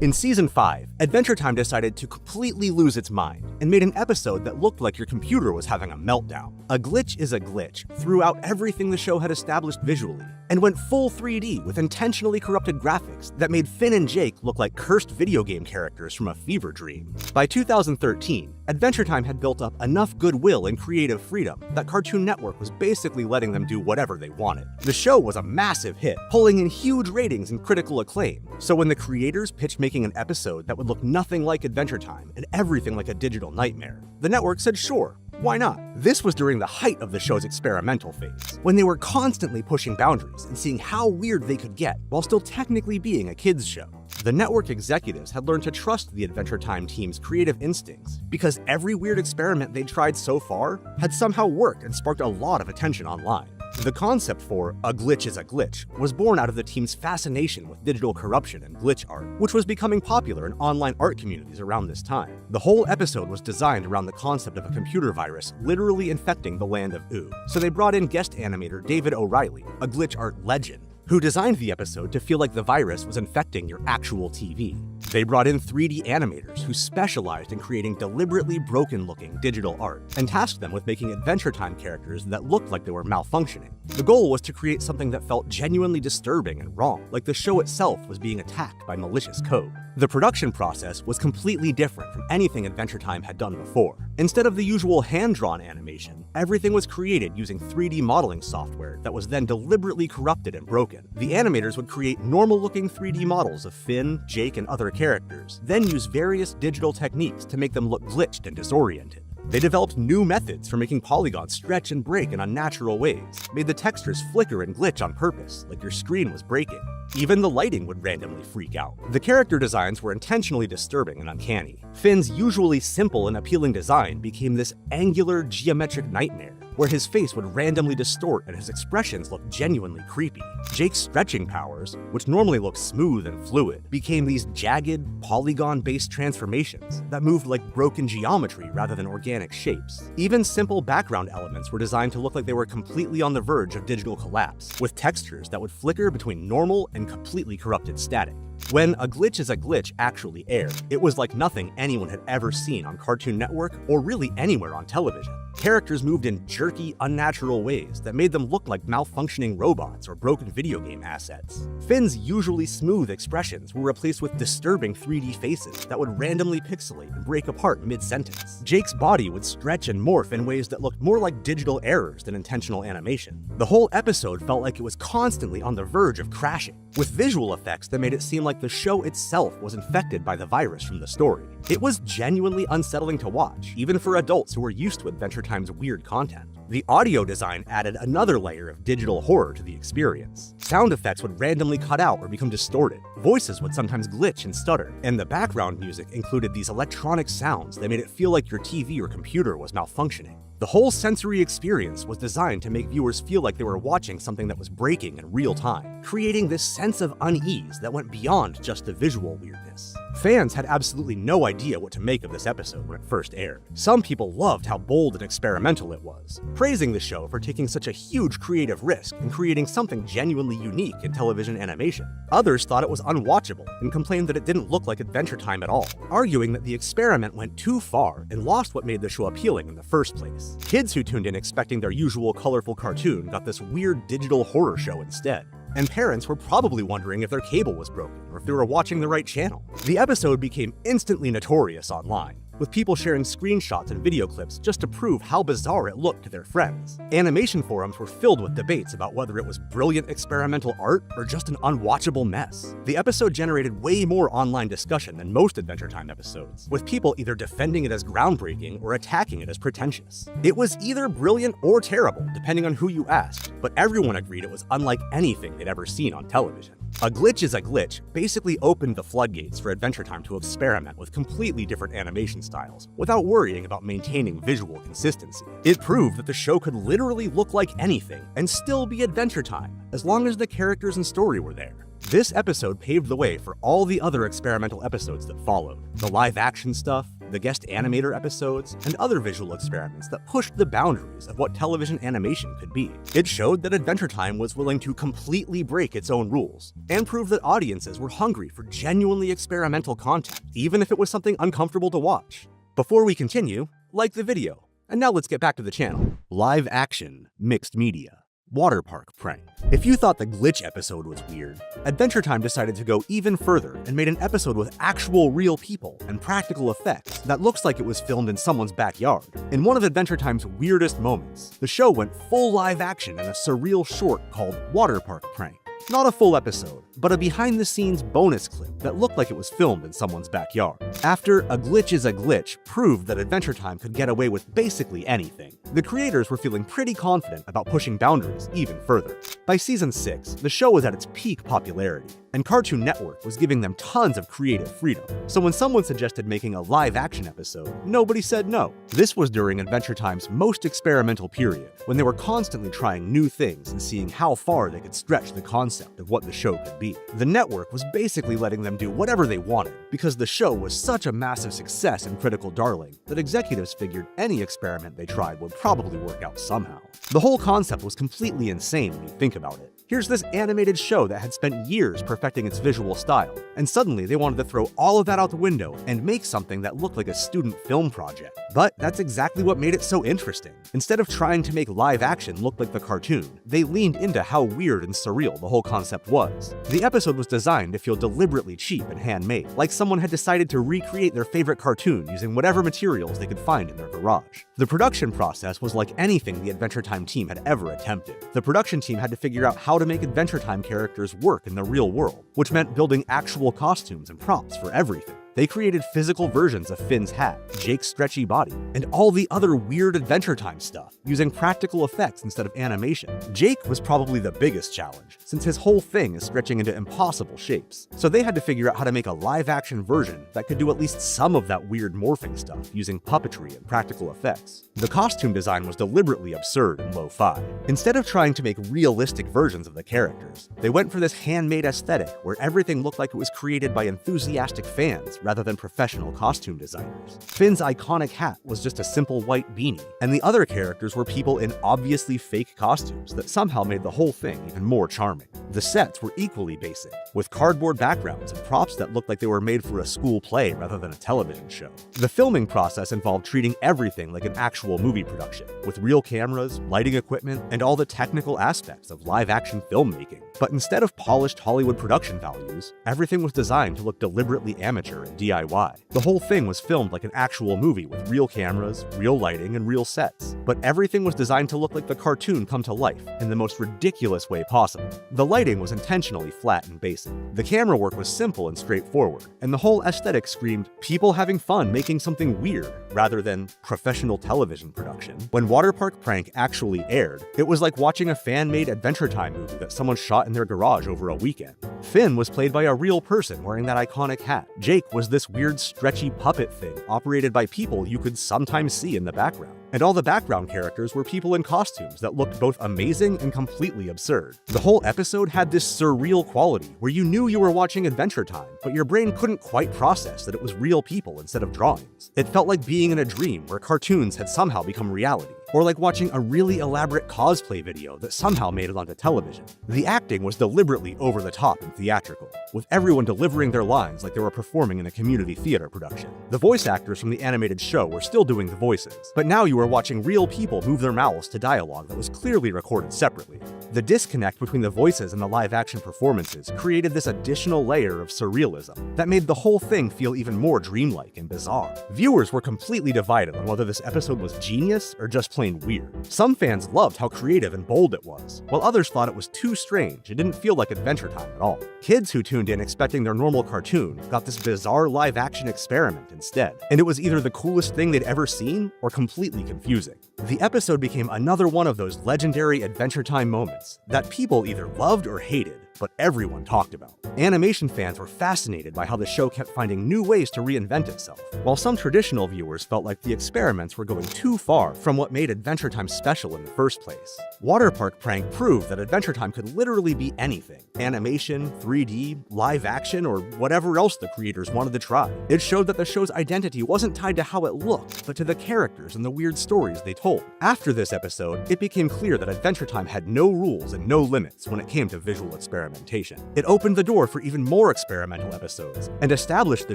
In Season 5, Adventure Time decided to completely lose its mind and made an episode that looked like your computer was having a meltdown. A glitch is a glitch throughout everything the show had established visually, and went full 3D with intentionally corrupted graphics that made Finn and Jake look like cursed video game characters from a fever dream. By 2013, Adventure Time had built up enough goodwill and creative freedom that Cartoon Network was basically letting them do whatever they wanted. The show was a massive hit, pulling in huge ratings and critical acclaim, so when the creators pitched making an episode that would look nothing like Adventure Time and everything like a digital nightmare, the network said sure, why not? This was during the height of the show's experimental phase, when they were constantly pushing boundaries and seeing how weird they could get while still technically being a kids' show. The network executives had learned to trust the Adventure Time team's creative instincts because every weird experiment they'd tried so far had somehow worked and sparked a lot of attention online. The concept for a glitch is a glitch was born out of the team's fascination with digital corruption and glitch art, which was becoming popular in online art communities around this time. The whole episode was designed around the concept of a computer virus literally infecting the land of Ooo, so they brought in guest animator David O'Reilly, a glitch art legend, who designed the episode to feel like the virus was infecting your actual TV. They brought in 3D animators who specialized in creating deliberately broken-looking digital art, and tasked them with making Adventure Time characters that looked like they were malfunctioning. The goal was to create something that felt genuinely disturbing and wrong, like the show itself was being attacked by malicious code. The production process was completely different from anything Adventure Time had done before. Instead of the usual hand-drawn animation, everything was created using 3D modeling software that was then deliberately corrupted and broken. The animators would create normal-looking 3D models of Finn, Jake, and other characters, then use various digital techniques to make them look glitched and disoriented. They developed new methods for making polygons stretch and break in unnatural ways, made the textures flicker and glitch on purpose, like your screen was breaking. Even the lighting would randomly freak out. The character designs were intentionally disturbing and uncanny. Finn's usually simple and appealing design became this angular, geometric nightmare, where his face would randomly distort and his expressions looked genuinely creepy. Jake's stretching powers, which normally look smooth and fluid, became these jagged, polygon-based transformations that moved like broken geometry rather than organic shapes. Even simple background elements were designed to look like they were completely on the verge of digital collapse, with textures that would flicker between normal and completely corrupted static. When A Glitch is a Glitch actually aired, it was like nothing anyone had ever seen on Cartoon Network or really anywhere on television. Characters moved in jerky, unnatural ways that made them look like malfunctioning robots or broken video game assets. Finn's usually smooth expressions were replaced with disturbing 3D faces that would randomly pixelate and break apart mid-sentence. Jake's body would stretch and morph in ways that looked more like digital errors than intentional animation. The whole episode felt like it was constantly on the verge of crashing, with visual effects that made it seem like the show itself was infected by the virus from the story. It was genuinely unsettling to watch, even for adults who were used to Adventure Time's weird content. The audio design added another layer of digital horror to the experience. Sound effects would randomly cut out or become distorted. Voices would sometimes glitch and stutter, and the background music included these electronic sounds that made it feel like your TV or computer was malfunctioning. The whole sensory experience was designed to make viewers feel like they were watching something that was breaking in real time, creating this sense of unease that went beyond just the visual weirdness. Fans had absolutely no idea what to make of this episode when it first aired. Some people loved how bold and experimental it was, praising the show for taking such a huge creative risk and creating something genuinely unique in television animation. Others thought it was unwatchable and complained that it didn't look like Adventure Time at all, arguing that the experiment went too far and lost what made the show appealing in the first place. Kids who tuned in expecting their usual colorful cartoon got this weird digital horror show instead. And parents were probably wondering if their cable was broken or if they were watching the right channel. The episode became instantly notorious online, with people sharing screenshots and video clips just to prove how bizarre it looked to their friends. Animation forums were filled with debates about whether it was brilliant experimental art or just an unwatchable mess. The episode generated way more online discussion than most Adventure Time episodes, with people either defending it as groundbreaking or attacking it as pretentious. It was either brilliant or terrible, depending on who you asked, but everyone agreed it was unlike anything they'd ever seen on television. A Glitch is a Glitch basically opened the floodgates for Adventure Time to experiment with completely different animation styles without worrying about maintaining visual consistency. It proved that the show could literally look like anything and still be Adventure Time, as long as the characters and story were there. This episode paved the way for all the other experimental episodes that followed. The live-action stuff, the guest animator episodes, and other visual experiments that pushed the boundaries of what television animation could be. It showed that Adventure Time was willing to completely break its own rules, and proved that audiences were hungry for genuinely experimental content, even if it was something uncomfortable to watch. Before we continue, like the video. And now let's get back to the channel. Live action, mixed media. Water park prank. If you thought the Glitch episode was weird, Adventure Time decided to go even further and made an episode with actual real people and practical effects that looks like it was filmed in someone's backyard. In one of Adventure Time's weirdest moments, the show went full live action in a surreal short called Water Park Prank. Not a full episode, but a behind-the-scenes bonus clip that looked like it was filmed in someone's backyard. After A Glitch is a Glitch proved that Adventure Time could get away with basically anything, the creators were feeling pretty confident about pushing boundaries even further. By season 6, the show was at its peak popularity, and Cartoon Network was giving them tons of creative freedom. So when someone suggested making a live-action episode, nobody said no. This was during Adventure Time's most experimental period, when they were constantly trying new things and seeing how far they could stretch the concept of what the show could be. The network was basically letting them do whatever they wanted, because the show was such a massive success and critical darling that executives figured any experiment they tried would probably work out somehow. The whole concept was completely insane when you think about it. Here's this animated show that had spent years perfecting its visual style, and suddenly they wanted to throw all of that out the window and make something that looked like a student film project. But that's exactly what made it so interesting. Instead of trying to make live action look like the cartoon, they leaned into how weird and surreal the whole concept was. The episode was designed to feel deliberately cheap and handmade, like someone had decided to recreate their favorite cartoon using whatever materials they could find in their garage. The production process was like anything the Adventure Time team had ever attempted. The production team had to figure out how to make Adventure Time characters work in the real world, which meant building actual costumes and props for everything. They created physical versions of Finn's hat, Jake's stretchy body, and all the other weird Adventure Time stuff, using practical effects instead of animation. Jake was probably the biggest challenge, since his whole thing is stretching into impossible shapes. So they had to figure out how to make a live-action version that could do at least some of that weird morphing stuff using puppetry and practical effects. The costume design was deliberately absurd and lo-fi. Instead of trying to make realistic versions of the characters, they went for this handmade aesthetic where everything looked like it was created by enthusiastic fans rather than professional costume designers. Finn's iconic hat was just a simple white beanie, and the other characters were people in obviously fake costumes that somehow made the whole thing even more charming. The sets were equally basic, with cardboard backgrounds and props that looked like they were made for a school play rather than a television show. The filming process involved treating everything like an actual movie production, with real cameras, lighting equipment, and all the technical aspects of live-action filmmaking. But instead of polished Hollywood production values, everything was designed to look deliberately amateur and DIY. The whole thing was filmed like an actual movie with real cameras, real lighting, and real sets. But everything was designed to look like the cartoon come to life in the most ridiculous way possible. The lighting was intentionally flat and basic. The camera work was simple and straightforward, and the whole aesthetic screamed people having fun making something weird rather than professional television production. When Water Park Prank actually aired, it was like watching a fan-made Adventure Time movie that someone shot in their garage over a weekend. Finn was played by a real person wearing that iconic hat. Jake was this weird stretchy puppet thing operated by people you could sometimes see in the background. And all the background characters were people in costumes that looked both amazing and completely absurd. The whole episode had this surreal quality where you knew you were watching Adventure Time, but your brain couldn't quite process that it was real people instead of drawings. It felt like being in a dream where cartoons had somehow become reality, or like watching a really elaborate cosplay video that somehow made it onto television. The acting was deliberately over the top and theatrical, with everyone delivering their lines like they were performing in a community theater production. The voice actors from the animated show were still doing the voices, but now you were watching real people move their mouths to dialogue that was clearly recorded separately. The disconnect between the voices and the live-action performances created this additional layer of surrealism that made the whole thing feel even more dreamlike and bizarre. Viewers were completely divided on whether this episode was genius or just plain weird. Some fans loved how creative and bold it was, while others thought it was too strange and didn't feel like Adventure Time at all. Kids who tuned in expecting their normal cartoon got this bizarre live-action experiment instead, and it was either the coolest thing they'd ever seen or completely confusing. The episode became another one of those legendary Adventure Time moments that people either loved or hated, but everyone talked about. Animation fans were fascinated by how the show kept finding new ways to reinvent itself, while some traditional viewers felt like the experiments were going too far from what made Adventure Time special in the first place. Water Park Prank proved that Adventure Time could literally be anything: animation, 3D, live action, or whatever else the creators wanted to try. It showed that the show's identity wasn't tied to how it looked, but to the characters and the weird stories they told. After this episode, it became clear that Adventure Time had no rules and no limits when it came to visual experimentation. It opened the door for even more experimental episodes, and established the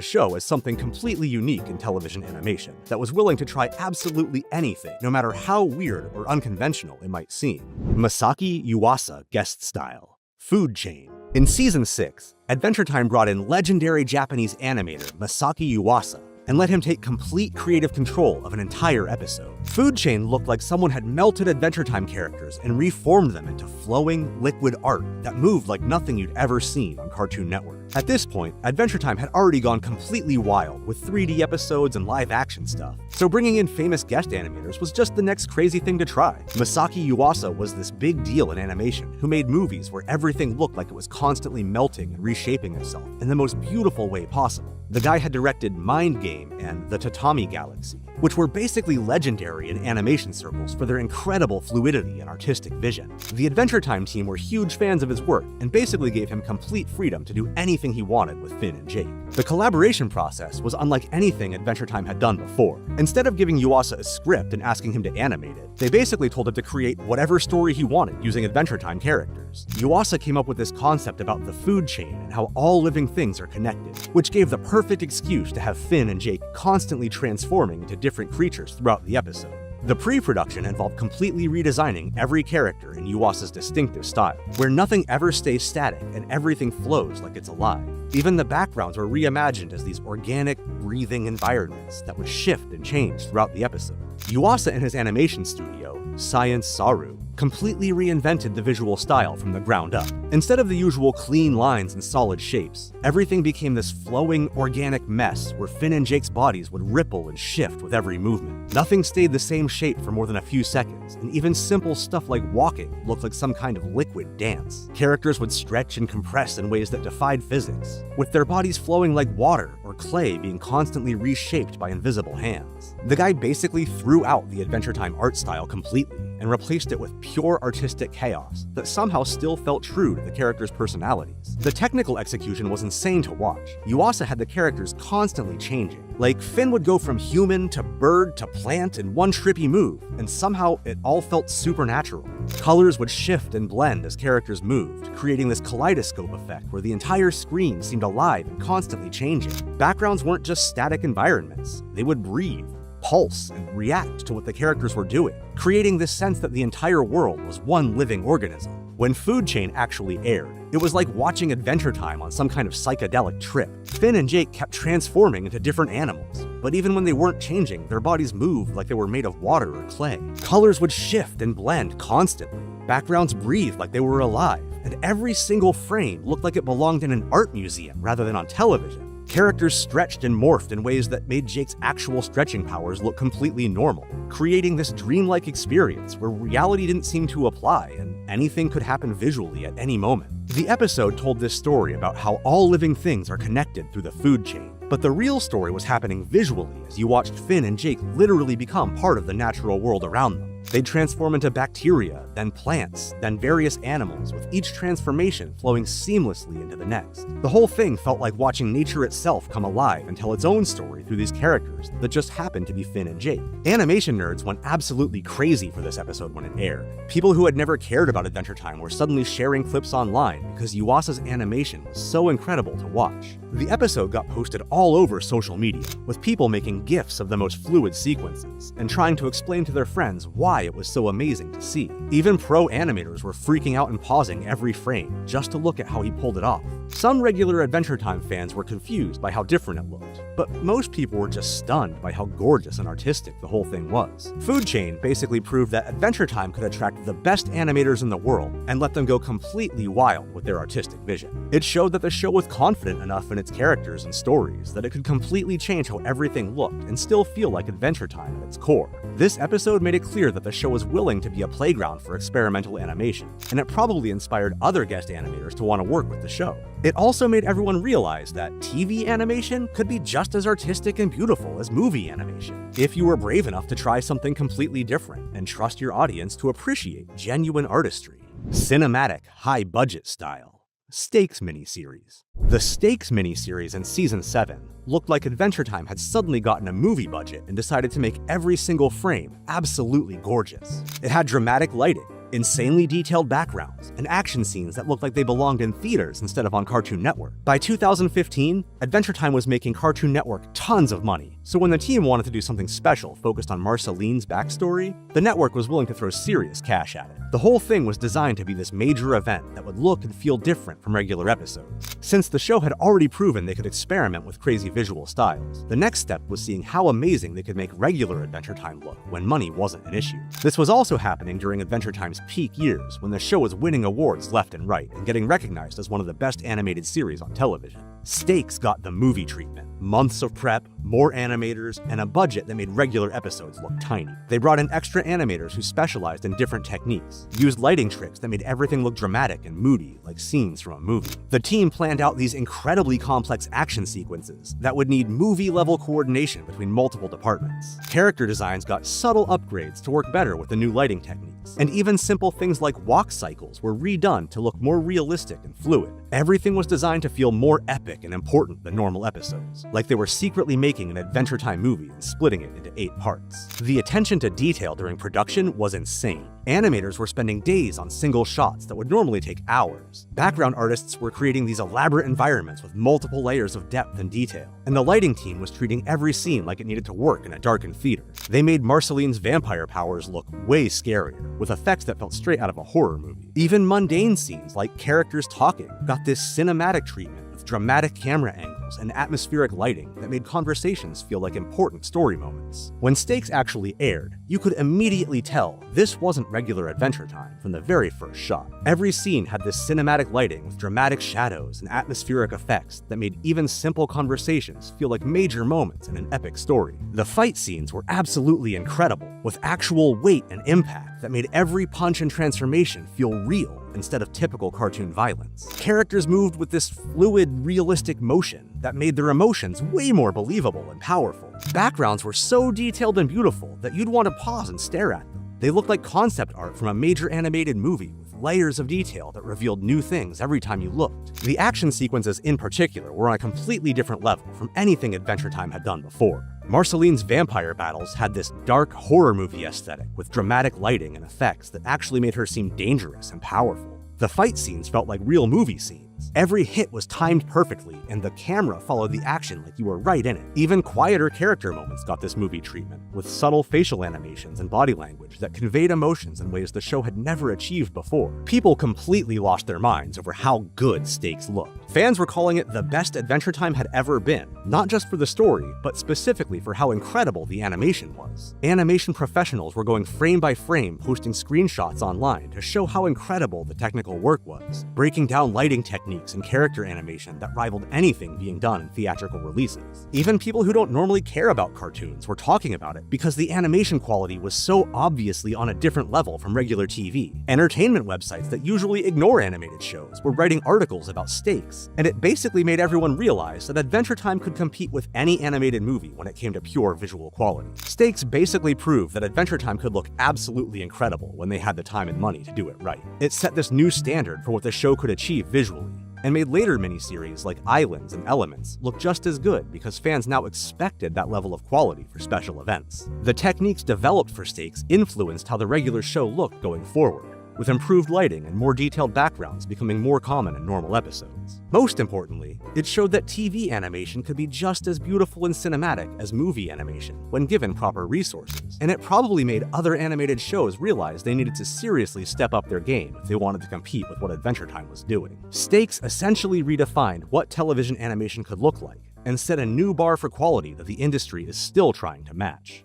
show as something completely unique in television animation that was willing to try absolutely anything, no matter how weird or unconventional it might seem. Masaki Yuasa guest style. Food chain. In Season 6, Adventure Time brought in legendary Japanese animator Masaki Yuasa and let him take complete creative control of an entire episode. Food Chain looked like someone had melted Adventure Time characters and reformed them into flowing, liquid art that moved like nothing you'd ever seen on Cartoon Network. At this point, Adventure Time had already gone completely wild with 3D episodes and live action stuff, so bringing in famous guest animators was just the next crazy thing to try. Masaki Yuasa was this big deal in animation who made movies where everything looked like it was constantly melting and reshaping itself in the most beautiful way possible. The guy had directed Mind Game and The Tatami Galaxy, which were basically legendary in animation circles for their incredible fluidity and artistic vision. The Adventure Time team were huge fans of his work and basically gave him complete freedom to do anything he wanted with Finn and Jake. The collaboration process was unlike anything Adventure Time had done before. Instead of giving Yuasa a script and asking him to animate it, they basically told him to create whatever story he wanted using Adventure Time characters. Yuasa came up with this concept about the food chain and how all living things are connected, which gave the perfect excuse to have Finn and Jake constantly transforming into different creatures throughout the episode. The pre-production involved completely redesigning every character in Yuasa's distinctive style, where nothing ever stays static and everything flows like it's alive. Even the backgrounds were reimagined as these organic, breathing environments that would shift and change throughout the episode. Yuasa and his animation studio, Science Saru, completely reinvented the visual style from the ground up. Instead of the usual clean lines and solid shapes, everything became this flowing, organic mess where Finn and Jake's bodies would ripple and shift with every movement. Nothing stayed the same shape for more than a few seconds, and even simple stuff like walking looked like some kind of liquid dance. Characters would stretch and compress in ways that defied physics, with their bodies flowing like water or clay being constantly reshaped by invisible hands. The guy basically threw out the Adventure Time art style completely and replaced it with pure artistic chaos that somehow still felt true to the characters' personalities. The technical execution was insane to watch. Yuasa had the characters constantly changing. Like, Finn would go from human to bird to plant in one trippy move, and somehow it all felt supernatural. Colors would shift and blend as characters moved, creating this kaleidoscope effect where the entire screen seemed alive and constantly changing. Backgrounds weren't just static environments, they would breathe, pulse, and react to what the characters were doing, creating this sense that the entire world was one living organism. When Food Chain actually aired, it was like watching Adventure Time on some kind of psychedelic trip. Finn and Jake kept transforming into different animals, but even when they weren't changing, their bodies moved like they were made of water or clay. Colors would shift and blend constantly. Backgrounds breathed like they were alive, and every single frame looked like it belonged in an art museum rather than on television. Characters stretched and morphed in ways that made Jake's actual stretching powers look completely normal, creating this dreamlike experience where reality didn't seem to apply and anything could happen visually at any moment. The episode told this story about how all living things are connected through the food chain, but the real story was happening visually as you watched Finn and Jake literally become part of the natural world around them. They'd transform into bacteria, then plants, then various animals, with each transformation flowing seamlessly into the next. The whole thing felt like watching nature itself come alive and tell its own story through these characters that just happened to be Finn and Jake. Animation nerds went absolutely crazy for this episode when it aired. People who had never cared about Adventure Time were suddenly sharing clips online because Yuasa's animation was so incredible to watch. The episode got posted all over social media, with people making GIFs of the most fluid sequences and trying to explain to their friends why it was so amazing to see. Even pro animators were freaking out and pausing every frame just to look at how he pulled it off. Some regular Adventure Time fans were confused by how different it looked, but most people were just stunned by how gorgeous and artistic the whole thing was. Food Chain basically proved that Adventure Time could attract the best animators in the world and let them go completely wild with their artistic vision. It showed that the show was confident enough in in its characters and stories that it could completely change how everything looked and still feel like Adventure Time at its core. This episode made it clear that the show was willing to be a playground for experimental animation, and it probably inspired other guest animators to want to work with the show. It also made everyone realize that TV animation could be just as artistic and beautiful as movie animation, if you were brave enough to try something completely different and trust your audience to appreciate genuine artistry. Cinematic, high-budget style. Stakes miniseries. The Stakes miniseries in Season 7 looked like Adventure Time had suddenly gotten a movie budget and decided to make every single frame absolutely gorgeous. It had dramatic lighting, insanely detailed backgrounds, and action scenes that looked like they belonged in theaters instead of on Cartoon Network. By 2015, Adventure Time was making Cartoon Network tons of money, so when the team wanted to do something special focused on Marceline's backstory, the network was willing to throw serious cash at it. The whole thing was designed to be this major event that would look and feel different from regular episodes. Since the show had already proven they could experiment with crazy visual styles, the next step was seeing how amazing they could make regular Adventure Time look when money wasn't an issue. This was also happening during Adventure Time's peak years, when the show was winning awards left and right and getting recognized as one of the best animated series on television. Stakes got the movie treatment. Months of prep, more animators, and a budget that made regular episodes look tiny. They brought in extra animators who specialized in different techniques, used lighting tricks that made everything look dramatic and moody, like scenes from a movie. The team planned out these incredibly complex action sequences that would need movie-level coordination between multiple departments. Character designs got subtle upgrades to work better with the new lighting techniques, and even simple things like walk cycles were redone to look more realistic and fluid. Everything was designed to feel more epic and important than normal episodes, like they were secretly making an Adventure Time movie and splitting it into 8 parts. The attention to detail during production was insane. Animators were spending days on single shots that would normally take hours. Background artists were creating these elaborate environments with multiple layers of depth and detail, and the lighting team was treating every scene like it needed to work in a darkened theater. They made Marceline's vampire powers look way scarier, with effects that felt straight out of a horror movie. Even mundane scenes like characters talking got this cinematic treatment with dramatic camera angles and atmospheric lighting that made conversations feel like important story moments. When Stakes actually aired, you could immediately tell this wasn't regular Adventure Time from the very first shot. Every scene had this cinematic lighting with dramatic shadows and atmospheric effects that made even simple conversations feel like major moments in an epic story. The fight scenes were absolutely incredible, with actual weight and impact that made every punch and transformation feel real instead of typical cartoon violence. Characters moved with this fluid, realistic motion that made their emotions way more believable and powerful. Backgrounds were so detailed and beautiful that you'd want to pause and stare at them. They looked like concept art from a major animated movie with layers of detail that revealed new things every time you looked. The action sequences in particular were on a completely different level from anything Adventure Time had done before. Marceline's vampire battles had this dark horror movie aesthetic with dramatic lighting and effects that actually made her seem dangerous and powerful. The fight scenes felt like real movie scenes. Every hit was timed perfectly, and the camera followed the action like you were right in it. Even quieter character moments got this movie treatment, with subtle facial animations and body language that conveyed emotions in ways the show had never achieved before. People completely lost their minds over how good Stakes looked. Fans were calling it the best Adventure Time had ever been, not just for the story, but specifically for how incredible the animation was. Animation professionals were going frame by frame, posting screenshots online to show how incredible the technical work was, breaking down lighting techniques and character animation that rivaled anything being done in theatrical releases. Even people who don't normally care about cartoons were talking about it because the animation quality was so obviously on a different level from regular TV. Entertainment websites that usually ignore animated shows were writing articles about Stakes, and it basically made everyone realize that Adventure Time could compete with any animated movie when it came to pure visual quality. Stakes basically proved that Adventure Time could look absolutely incredible when they had the time and money to do it right. It set this new standard for what the show could achieve visually, and made later miniseries like Islands and Elements look just as good because fans now expected that level of quality for special events. The techniques developed for Stakes influenced how the regular show looked going forward, with improved lighting and more detailed backgrounds becoming more common in normal episodes. Most importantly, it showed that TV animation could be just as beautiful and cinematic as movie animation when given proper resources, and it probably made other animated shows realize they needed to seriously step up their game if they wanted to compete with what Adventure Time was doing. Stakes essentially redefined what television animation could look like, and set a new bar for quality that the industry is still trying to match.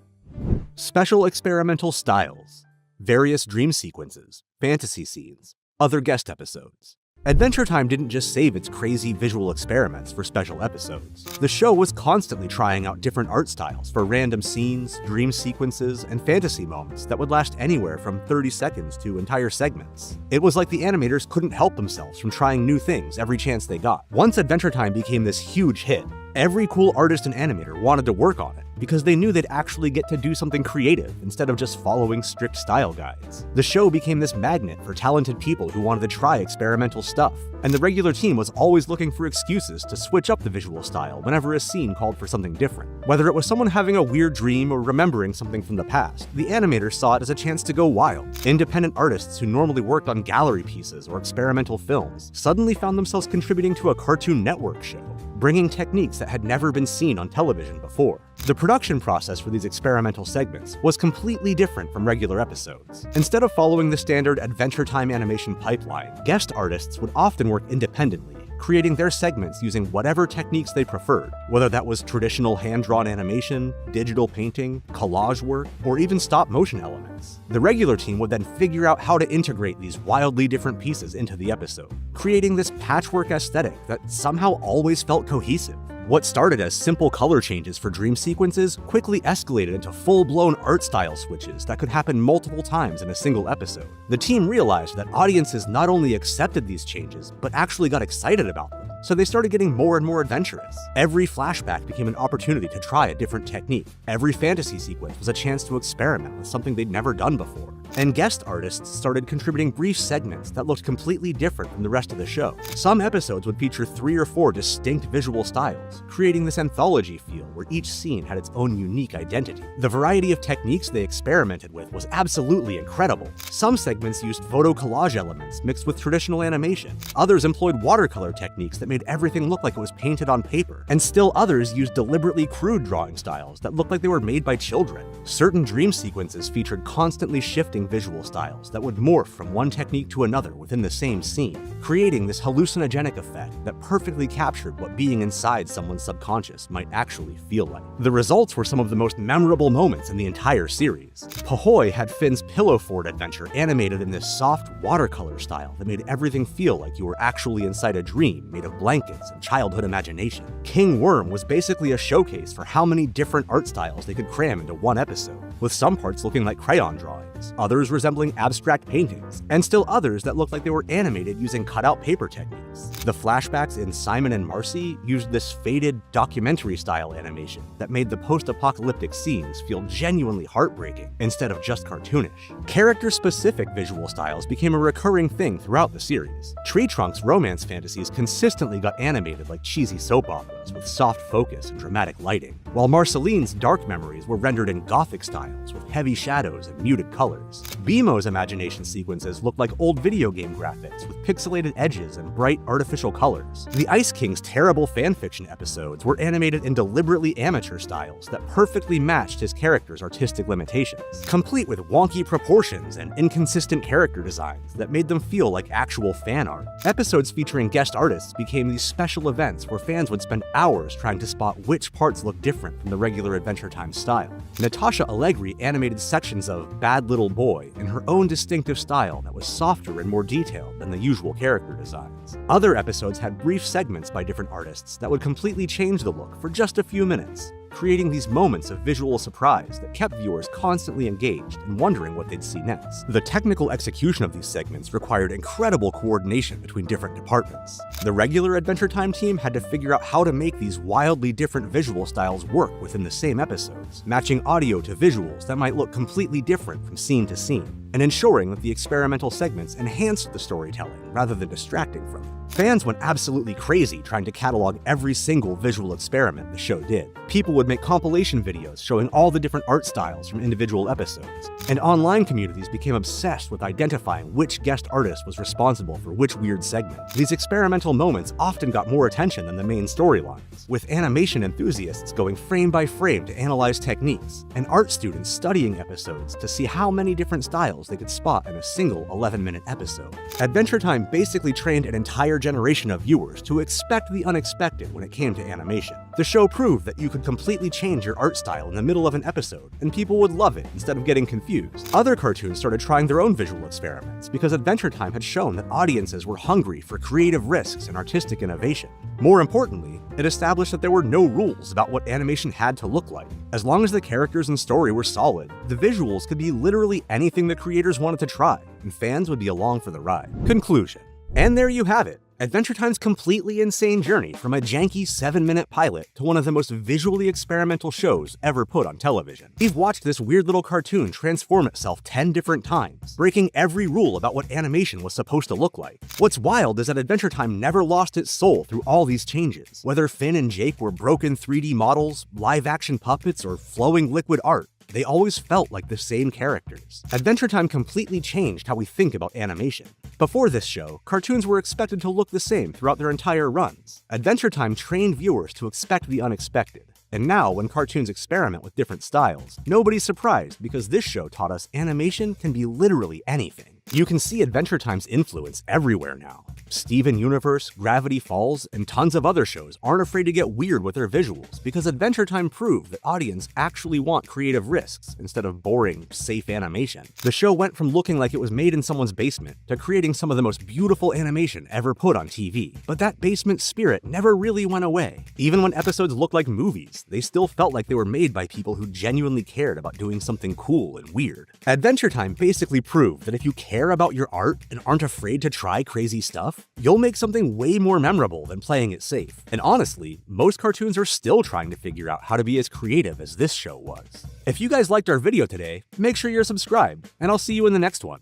Special experimental styles, various dream sequences, fantasy scenes, other guest episodes. Adventure Time didn't just save its crazy visual experiments for special episodes. The show was constantly trying out different art styles for random scenes, dream sequences, and fantasy moments that would last anywhere from 30 seconds to entire segments. It was like the animators couldn't help themselves from trying new things every chance they got. Once Adventure Time became this huge hit, every cool artist and animator wanted to work on it because they knew they'd actually get to do something creative instead of just following strict style guides. The show became this magnet for talented people who wanted to try experimental stuff, and the regular team was always looking for excuses to switch up the visual style whenever a scene called for something different. Whether it was someone having a weird dream or remembering something from the past, the animators saw it as a chance to go wild. Independent artists who normally worked on gallery pieces or experimental films suddenly found themselves contributing to a Cartoon Network show, bringing techniques that had never been seen on television before. The production process for these experimental segments was completely different from regular episodes. Instead of following the standard Adventure Time animation pipeline, guest artists would often work independently, creating their segments using whatever techniques they preferred, whether that was traditional hand-drawn animation, digital painting, collage work, or even stop-motion elements. The regular team would then figure out how to integrate these wildly different pieces into the episode, creating this patchwork aesthetic that somehow always felt cohesive. What started as simple color changes for dream sequences quickly escalated into full-blown art style switches that could happen multiple times in a single episode. The team realized that audiences not only accepted these changes, but actually got excited about them, so they started getting more and more adventurous. Every flashback became an opportunity to try a different technique. Every fantasy sequence was a chance to experiment with something they'd never done before. And guest artists started contributing brief segments that looked completely different from the rest of the show. Some episodes would feature 3 or 4 distinct visual styles, creating this anthology feel where each scene had its own unique identity. The variety of techniques they experimented with was absolutely incredible. Some segments used photo collage elements mixed with traditional animation. Others employed watercolor techniques that made everything look like it was painted on paper. And still others used deliberately crude drawing styles that looked like they were made by children. Certain dream sequences featured constantly shifting visual styles that would morph from one technique to another within the same scene, creating this hallucinogenic effect that perfectly captured what being inside someone's subconscious might actually feel like. The results were some of the most memorable moments in the entire series. Pahoy had Finn's pillow fort adventure animated in this soft watercolor style that made everything feel like you were actually inside a dream made of blankets and childhood imagination. King Worm was basically a showcase for how many different art styles they could cram into one episode, with some parts looking like crayon drawings, others resembling abstract paintings, and still others that looked like they were animated using cutout paper techniques. The flashbacks in Simon and Marcy used this faded documentary-style animation that made the post-apocalyptic scenes feel genuinely heartbreaking instead of just cartoonish. Character-specific visual styles became a recurring thing throughout the series. Tree Trunk's romance fantasies consistently got animated like cheesy soap operas with soft focus and dramatic lighting, while Marceline's dark memories were rendered in gothic styles with heavy shadows and muted colors. BMO's imagination sequences looked like old video game graphics with pixelated edges and bright artificial colors. The Ice King's terrible fanfiction episodes were animated in deliberately amateur styles that perfectly matched his character's artistic limitations, complete with wonky proportions and inconsistent character designs that made them feel like actual fan art. Episodes featuring guest artists became these special events where fans would spend hours trying to spot which parts looked different from the regular Adventure Time style. Natasha Allegri animated sections of Bad Little Boy in her own distinctive style that was softer and more detailed than the usual character designs. Other episodes had brief segments by different artists that would completely change the look for just a few minutes, creating these moments of visual surprise that kept viewers constantly engaged and wondering what they'd see next. The technical execution of these segments required incredible coordination between different departments. The regular Adventure Time team had to figure out how to make these wildly different visual styles work within the same episodes, matching audio to visuals that might look completely different from scene to scene, and ensuring that the experimental segments enhanced the storytelling rather than distracting from it. Fans went absolutely crazy trying to catalog every single visual experiment the show did. People would make compilation videos showing all the different art styles from individual episodes, and online communities became obsessed with identifying which guest artist was responsible for which weird segment. These experimental moments often got more attention than the main storylines, with animation enthusiasts going frame by frame to analyze techniques, and art students studying episodes to see how many different styles they could spot in a single 11-minute episode. Adventure Time basically trained an entire generation of viewers to expect the unexpected when it came to animation. The show proved that you could completely change your art style in the middle of an episode, and people would love it instead of getting confused. Other cartoons started trying their own visual experiments because Adventure Time had shown that audiences were hungry for creative risks and artistic innovation. More importantly, it established that there were no rules about what animation had to look like. As long as the characters and story were solid, the visuals could be literally anything the creators wanted to try, and fans would be along for the ride. Conclusion. And there you have it. Adventure Time's completely insane journey from a janky 7-minute pilot to one of the most visually experimental shows ever put on television. We've watched this weird little cartoon transform itself 10 different times, breaking every rule about what animation was supposed to look like. What's wild is that Adventure Time never lost its soul through all these changes. Whether Finn and Jake were broken 3D models, live-action puppets, or flowing liquid art, they always felt like the same characters. Adventure Time completely changed how we think about animation. Before this show, cartoons were expected to look the same throughout their entire runs. Adventure Time trained viewers to expect the unexpected. And now, when cartoons experiment with different styles, nobody's surprised because this show taught us animation can be literally anything. You can see Adventure Time's influence everywhere now. Steven Universe, Gravity Falls, and tons of other shows aren't afraid to get weird with their visuals because Adventure Time proved that audiences actually want creative risks instead of boring, safe animation. The show went from looking like it was made in someone's basement to creating some of the most beautiful animation ever put on TV. But that basement spirit never really went away. Even when episodes looked like movies, they still felt like they were made by people who genuinely cared about doing something cool and weird. Adventure Time basically proved that if you care about your art and aren't afraid to try crazy stuff, you'll make something way more memorable than playing it safe. And honestly, most cartoons are still trying to figure out how to be as creative as this show was. If you guys liked our video today, make sure you're subscribed, and I'll see you in the next one.